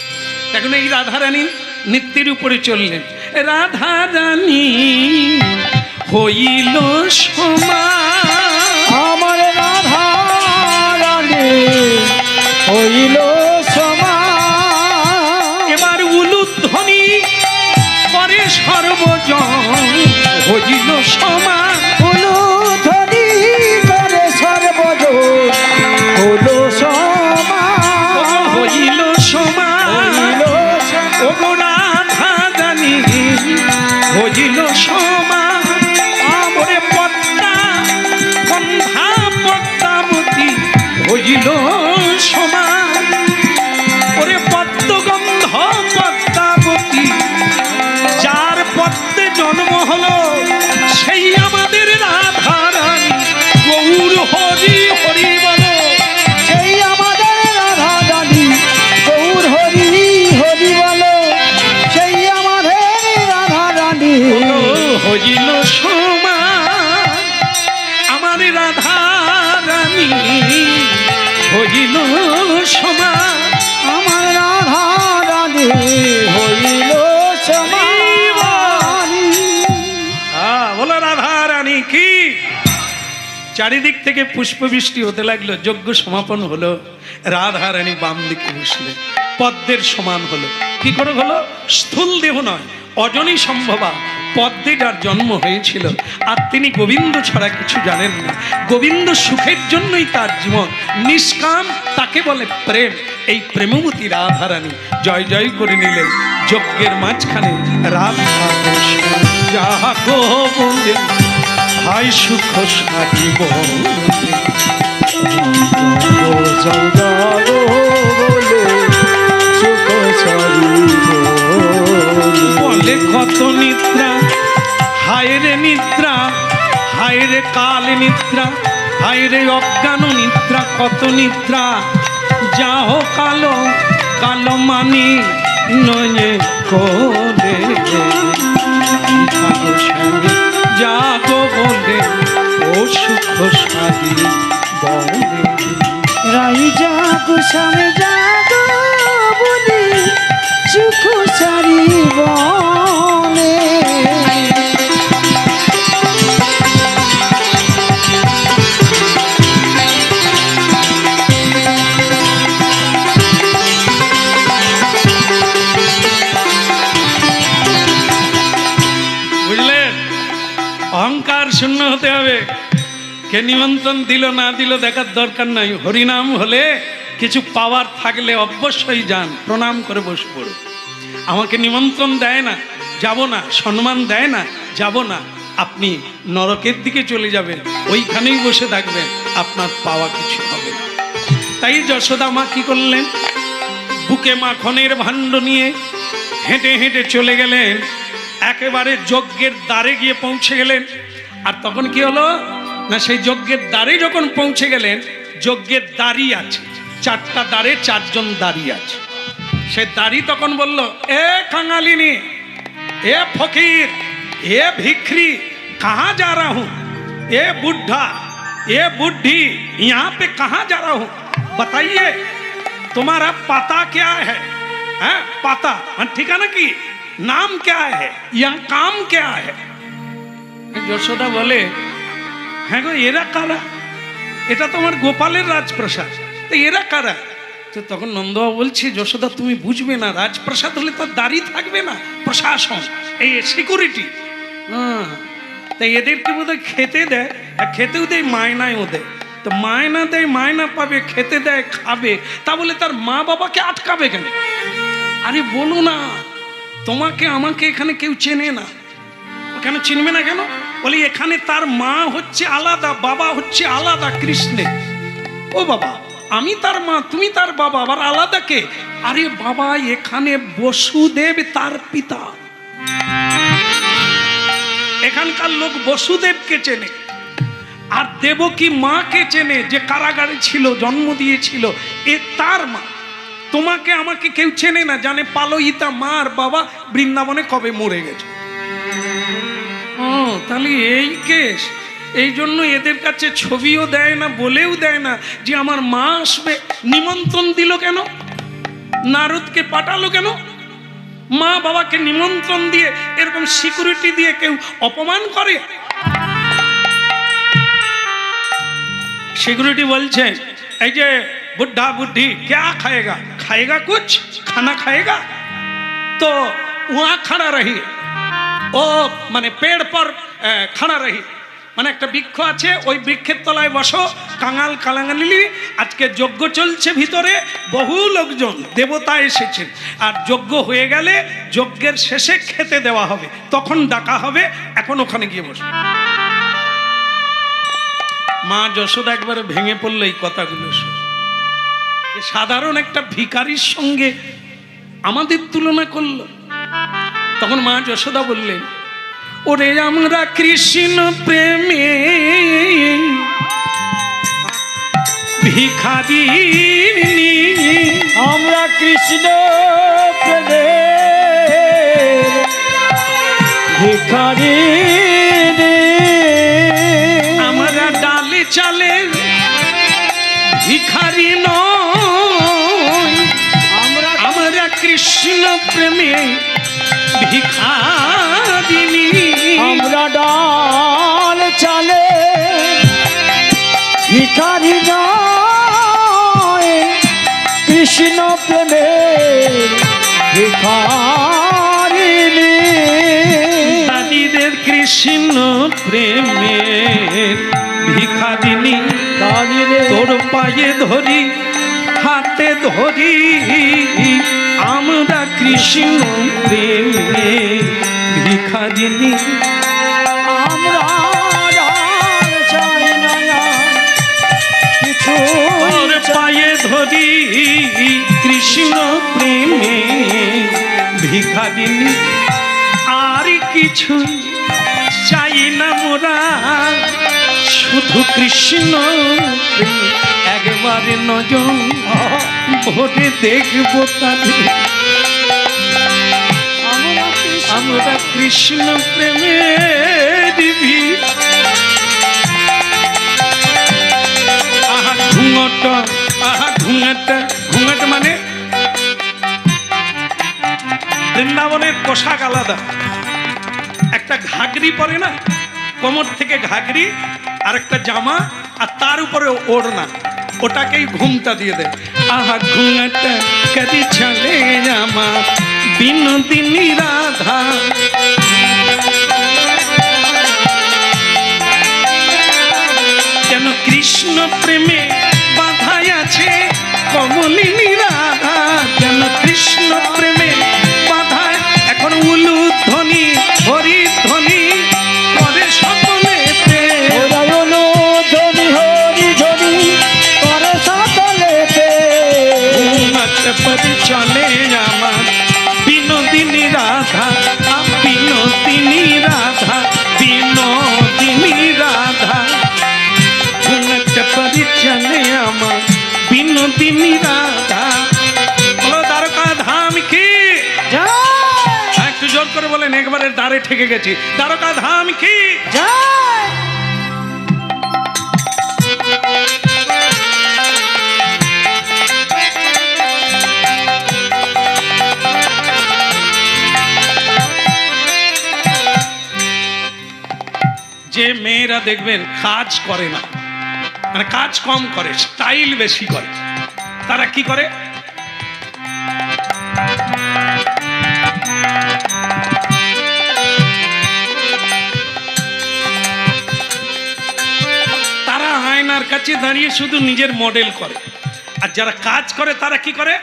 S1: এখন এই রাধারানী নিত্যের উপরে চললেন। রাধারানী হইল সমান,
S2: আমার রাধা রানী হইল সমান।
S1: এবার উলুধ্বনি করে সর্বজন হইল সমান।
S2: উলুধ্বনি করে সর্বজন হইল সমান।
S1: হইল সমান, ওগো রাধারানী হইল সমান। আমরে পদ্মা কন্যা পদ্মাবতী হইল সমান। ওরে পদ্মগন্ধ পদ্মাবতী, যার পদ্মে জন্ম হলো সেই আমাদের রাধারানী। গৌর হরি হরি বলো,
S2: সেই আমাদের রাধা রানী। গৌর হরি হরি বলো, সেই আমাদের রাধা রানী।
S1: হইল সমান, আমার রাধারানী হইল সমান।
S2: আমার রাধা রানী হইল সমান।
S1: বলো রাধারানী কি। চারিদিক থেকে পুষ্পবৃষ্টি হতে লাগলো, যজ্ঞ সমাপন হলো। রাধারানী বাম দিকে বসলেন, পদ্মের সমান হলো। কি করে হলো? স্থূল দেহ নয়, অজনী সম্ভবা পদ্মে যার জন্ম হয়েছিল। আর তিনি গোবিন্দ ছাড়া কিছু জানেন না, গোবিন্দ সুখের জন্যই তার জীবন। নিষ্কাম, তাকে বলে প্রেম। এই প্রেমবতী রাধারানী জয় জয় করে নিলেন। যজ্ঞের মাঝখানে রাধা যাহা গো বলে, হাই সুখ সাজিব বলে কত নিদ্রা, হায় রে নিদ্রা, হায় রে কাল নিদ্রা, হায় রে অজ্ঞান নিদ্রা, কত নিদ্রা। যাহ কালো কালো মানি নয়ে কোলে, জাগো বলে ও সুখ সাজি বলে।
S2: রাই জাগো স্বামী জাগো বলি, সুখ সারি বনে।
S1: বুঝলেন, অহংকার শূন্য হতে হবে। কে নিমন্ত্রণ দিল না দিল দেখার দরকার নাই। হরিনাম হলে কিছু পাওয়ার থাকলে অবশ্যই যান, প্রণাম করে বসে পড়ুন। আমাকে নিমন্ত্রণ দেয় না, যাব না। সম্মান দেয় না, যাব না। আপনি নরকের দিকে চলে যাবেন, ওইখানেই বসে থাকবেন, আপনার পাওয়া কিছু হবে না। তাই যশোদা মা কি করলেন, বুকে মাখনের ভাণ্ড নিয়ে হেঁটে হেঁটে চলে গেলেন, একেবারে যজ্ঞের দ্বারে গিয়ে পৌঁছে গেলেন। আর তখন কি হলো না, সেই যজ্ঞের দ্বারে যখন পৌঁছে গেলেন, যজ্ঞের দাঁড়ি আছে, চারটা দ্বারে চারজন দাঁড়িয়ে আছে। সে দাঁড়ি তখন বলল, এ কাঙালিনী, এ ফকির, এ भिखरी, कहाँ जा रहा हूँ? ए बुढ़ा, ए बुढ़ी, यहाँ पे कहाँ जा रहा हूँ? बताइए, तुम्हारा पता क्या है? हैं? पता, ठिकाना की नाम क्या है? यहाँ काम क्या है? যশোদা বলে, হ্যাঁ গো, এরা কারা? এটা তোমার গোপালের রাজপ্রাসাদ, তো এরা কারা? তো তখন নন্দবাবু বলছে, যশোদা তুমি বুঝবে না, রাজপ্রাসাদ হলে তার দাঁড়িয়ে থাকবে না, প্রশাসন, এই সিকিউরিটি। তাই এদেরকে বোধহয় খেতে দেয়, আর খেতেও দেয়, মায়নায়ও দেয়। তো মায়না দেয়, মায়না পাবে, খেতে দেয়, খাবে, তা বলে তার মা বাবাকে আটকাবে কেন? আরে বলো না, তোমাকে আমাকে এখানে কেউ চেনে না। কেন চিনবে না কেন? বলি এখানে তার মা হচ্ছে আলাদা, বাবা হচ্ছে আলাদা কৃষ্ণের। ও বাবা, আমি তার মা, তুমি তার বাবা, আবার আলাদা কে? আরে বাবা, এখানে বসুদেব তার পিতা। এখানকার লোক বসুদেবকে চেনে, আর দেবকী মাকে চেনে, যে কারাগারে ছিল, জন্ম দিয়েছিল, এ তার মা। তোমাকে আমাকে কেউ চেনে না, জানে পালয়িতা মা আর বাবা বৃন্দাবনে কবে মরে গেছে। ও তাহলে এই কেস। এই জন্য এদের কাছে ছবিও দেয় না, বলেও দেয় না যে আমার মা আসবে। নিমন্ত্রণ দিল কেন? নারদকে পাঠালো কেন? মা বাবাকে নিমন্ত্রণ দিয়ে এরকম সিকিউরিটি দিয়ে কেউ অপমান করে? সিকিউরিটি বলছে, এই যে বুদ্ধা বুদ্ধি क्या खाएगा, खाएगा कुछ, खाना खाएगा? तो वहां खड़ा रही, ও মানে পেড় পর খাড়া রহি, মানে একটা বৃক্ষ আছে, ওই বৃক্ষের তলায় বসো, কাঙাল কালাঙ্গালি। আজকে যজ্ঞ চলছে, ভিতরে বহু লোকজন দেবতা এসেছেন, আর যজ্ঞ হয়ে গেলে যজ্ঞের শেষে খেতে দেওয়া হবে, তখন ডাকা হবে, এখন ওখানে গিয়ে বসো। মা যশোদা একবারে ভেঙে পড়লো এই কথাগুলো শুনে। সাধারণ একটা ভিখারির সঙ্গে আমাদের তুলনা করলো। তখন মা যশোদা বললেন, ওরে আমরা কৃষ্ণ প্রেমে ভিখারি,
S2: আমরা কৃষ্ণ প্রেমে ভিখারি,
S1: আমরা ডালে চালে ভিখারি নয়, আমরা কৃষ্ণ প্রেমে ভিখারিনী।
S2: আমরা ডাল চালে ভিখারি নয়, কৃষ্ণ প্রেমে ভিখারিনী।
S1: দাদিদের কৃষ্ণ প্রেমের ভিখারিনী, তোর পায়ে ধরি, হাতে ধরি, আমরা কৃষ্ণ প্রেমে ভিখারিনী।
S2: আমরা ডাল চাই না কিছু,
S1: তোর পায়ে ধরি, কৃষ্ণ প্রেমে ভিখারিনী। আর কিছু চাই না মোরা, শুধু কৃষ্ণ প্রেম। একবারে নজর ভরে দেখবো তাদের, আমরা কৃষ্ণ প্রেমের আহা ঘুঙট, আহা ঘুঙট, ঘুঙট মানে বৃন্দাবনের পোশাক আলাদা। একটা ঘাগরি পরে না, কোমর থেকে ঘাগরি, আর একটা জামা, আর তার উপরে ওড়না, ওটাকেই ঘুমটা দিয়ে দেয়। আহা ঘুঙটা কদি চলে আমার বিনোদিনী রাধা, যেন কৃষ্ণ প্রেমে বাধাই আছে কমলিনী রাধা, যেন কৃষ্ণ প্রেমে বাধায়। এখন উলুধ্বনি হরিধ্বনি করে সকলেতে,
S2: ধনি হরি ধনি করে সকলেতে।
S1: চলে আমার বিনোদিনী রাধা, বিনোদিনী রাধা, বিনোদিনী রাধা। চলে আমার বিনোদিনী রাধা। বলো দ্বারকা ধাম কি? একটু জোর করে বলেন, একবারে দ্বারে ঠেকে গেছি। দ্বারকা ধাম কি? যে মেয়েরা দেখবেন কাজ করে না, মানে কাজ কম করে, স্টাইল বেশি করে, তারা কি করে? আয়নার কাছে দাঁড়িয়ে শুধু নিজের মডেল করে, আর যারা কাজ করে তারা কি করে,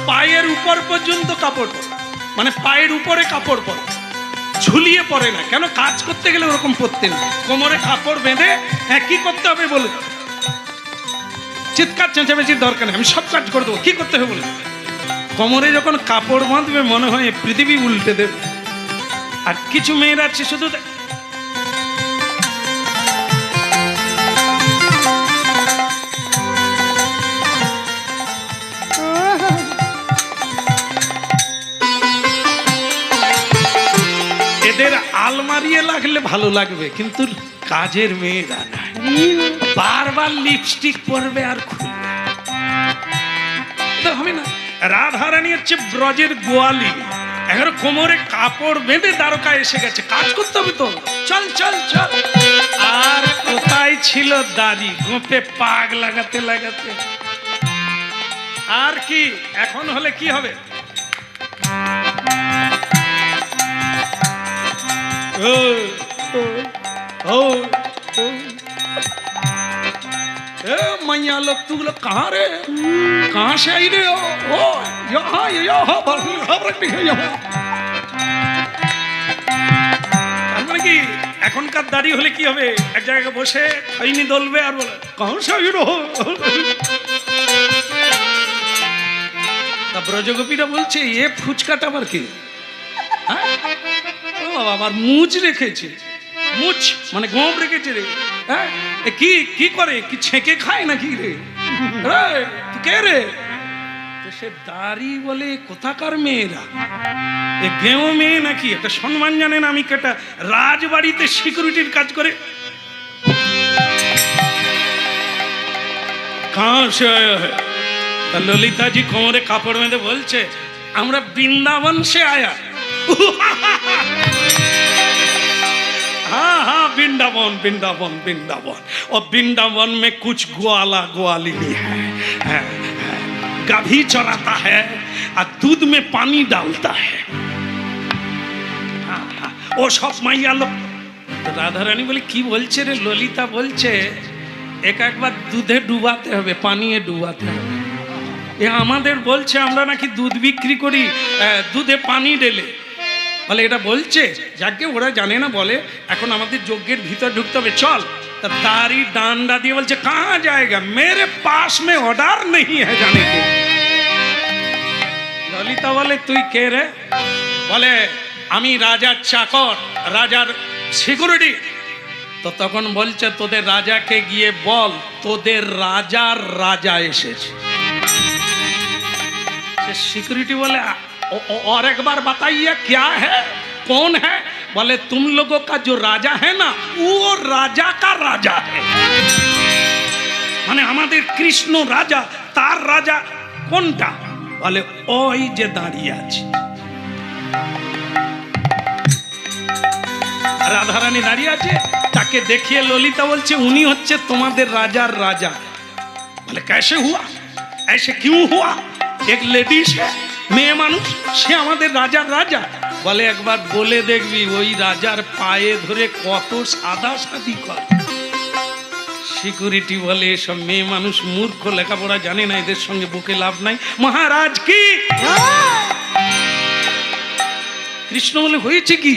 S1: পায়ের উপর পর্যন্ত কাপড় পরে, মানে পায়ের উপরে কাপড় পরে, ঝুলিয়ে পড়ে না। কেন? কাজ করতে গেলে ওরকম পড়তে না, কোমরে কাপড় বেঁধে। হ্যাঁ, কি করতে হবে বলুন? চিৎকার চেঁচামেচির দরকার নেই, আমি সব কাজ করে দেবো। কি করতে হবে বলুন? কোমরে যখন কাপড় বাঁধবে মনে হয় পৃথিবী উল্টে দেবে। আর কিছু মেয়েরা আছে শুধু এদের আলমারিয়ে লাগলে ভালো লাগবে, কিন্তু কাজের মেয়েরা না, বারবার লিপস্টিক পরবে আর খুলবে, হবে না। রাধারানী হচ্ছে ব্রজের গোয়ালি, এখন কোমরে কাপড় বেঁধে দ্বারকা এসে গেছে, কাজ করতে হবে তো, চল চল চল। আর কোথায় ছিল দাড়ি, গোপে পাগ লাগাতে লাগাতে। আর কি এখন হলে কি হবে? मैया लोग तू लोग कहाँ रे, कहाँ से आई रे? ओ यहाँ यहाँ মানে কি এখনকার দাড়ি হলে কি হবে, এক জায়গায় বসে খৈনি দলবে আর বলে কাহা সে আই রে। তা ব্রজগোপীরা বলছে এ ফুচকাটা আবার কি? ও বাবা, আমার মুচ রেখেছে, মুচ মানে গোপ রেখেছে রে। হ্যাঁ, কি কি করে, কি ছেঁকে খায় নাকি রে? তুই কে রে? সে দাড়ি বলে কোথাকার মেয়েরা, এ গেঁয়ো মেয়ে নাকি? একটা সম্মান জানে না? আমি কেটা রাজবাড়িতে সিকিউরিটির কাজ করে। কাহা সে আয়া হ্যায়? ললিতাজি কোমরে কাপড় বেঁধে বলছে আমরা বৃন্দাবন সে আয়া। हाँ हाँ, वृंदावन वृंदावन वृंदावन, और वृंदावन में कुछ ग्वाला ग्वाली है, गाभी चराता है और दूध में पानी डालता है। हाँ हाँ, वो सब माइया लोग। तो राधा रानी बोले की बोलছে रे? ललिता बोलছে एक एक बार दूधे डुबाते হবে, পানিয়ে ডুবাতে হবে। এ আমাদের বলছে আমরা নাকি দুধ বিক্রি করি দুধে পানি ঢেলে, বলে এটা বলছে। যাকে ওরা জানে না, বলে এখন আমাদের যজ্ঞের ভিতর ঢুকতে হবে, চল। তা তারই ডান্ডা দিয়ে বলছে কাহা जाएगा, मेरे पास में ऑर्डर नहीं है जाने के। ললিতা বলে তুই কে রে? বলে আমি রাজার চাকর, রাজার সিকিউরিটি। তো তখন বলছে তোদের রাজাকে গিয়ে বল তোদের রাজার রাজা এসেছে। সে সিকিউরিটি বলে और एक बार बताइए क्या है, कौन है? बोले तुम लोगों का जो राजा है ना, वो राजा का राजा है। माने हमारे कृष्ण राजा, तार राजा कोनटा? बोले ओई जे दाঁড়িয়ে আছে। রাধারানী দাঁড়িয়ে আছে, তাকে দেখিয়ে ললিতা বলছে উনি হচ্ছে তোমাদের রাজার রাজা। बोले कैसे हुआ, ऐसे क्यों हुआ? एक लेडीज है, মেয়ে মানুষ, সে আমাদের রাজার রাজা। বলে একবার বলে দেখবি ওই রাজার পায়ে ধরে কত সাদা সাদি করে। সিকিউরিটি বলে এসব মেয়ে মানুষ মূর্খ, লেখাপড়া জানে না, এদের সঙ্গে বুকে লাভ নাই। মহারাজ কি? কৃষ্ণ বলে হয়েছে কি?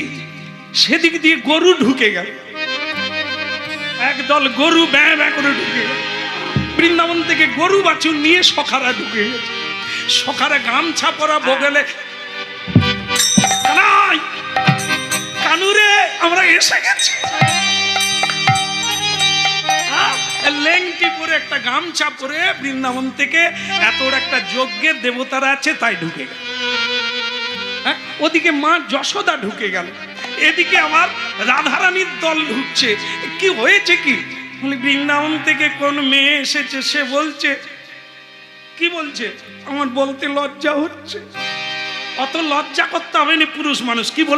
S1: সেদিক দিয়ে গরু ঢুকে গেল, একদল গরু ব্যাঁ ব্যাঁ করে ঢুকে গেল। বৃন্দাবন থেকে গরু বাছুর নিয়ে সখারা ঢুকে গেছে। সখারা গামছা পরা বগলে, কানুরে আমরা এসে গেছি। লেংটি পরে একটা গামছা পরে বৃন্দাবন থেকে এত একটা যজ্ঞের দেবতারা আছে তাই ঢুকে গেল। ওদিকে মা যশোদা ঢুকে গেল, এদিকে আমার রাধারানীর দল ঢুকছে। কি হয়েছে কি? বলে বৃন্দাবন থেকে কোন মেয়ে এসেছে, সে বলছে কি বলছে আমার বলতে লজ্জা হচ্ছে। অত লজ্জা করতে হবে না, পুরুষ মানুষ কি বলে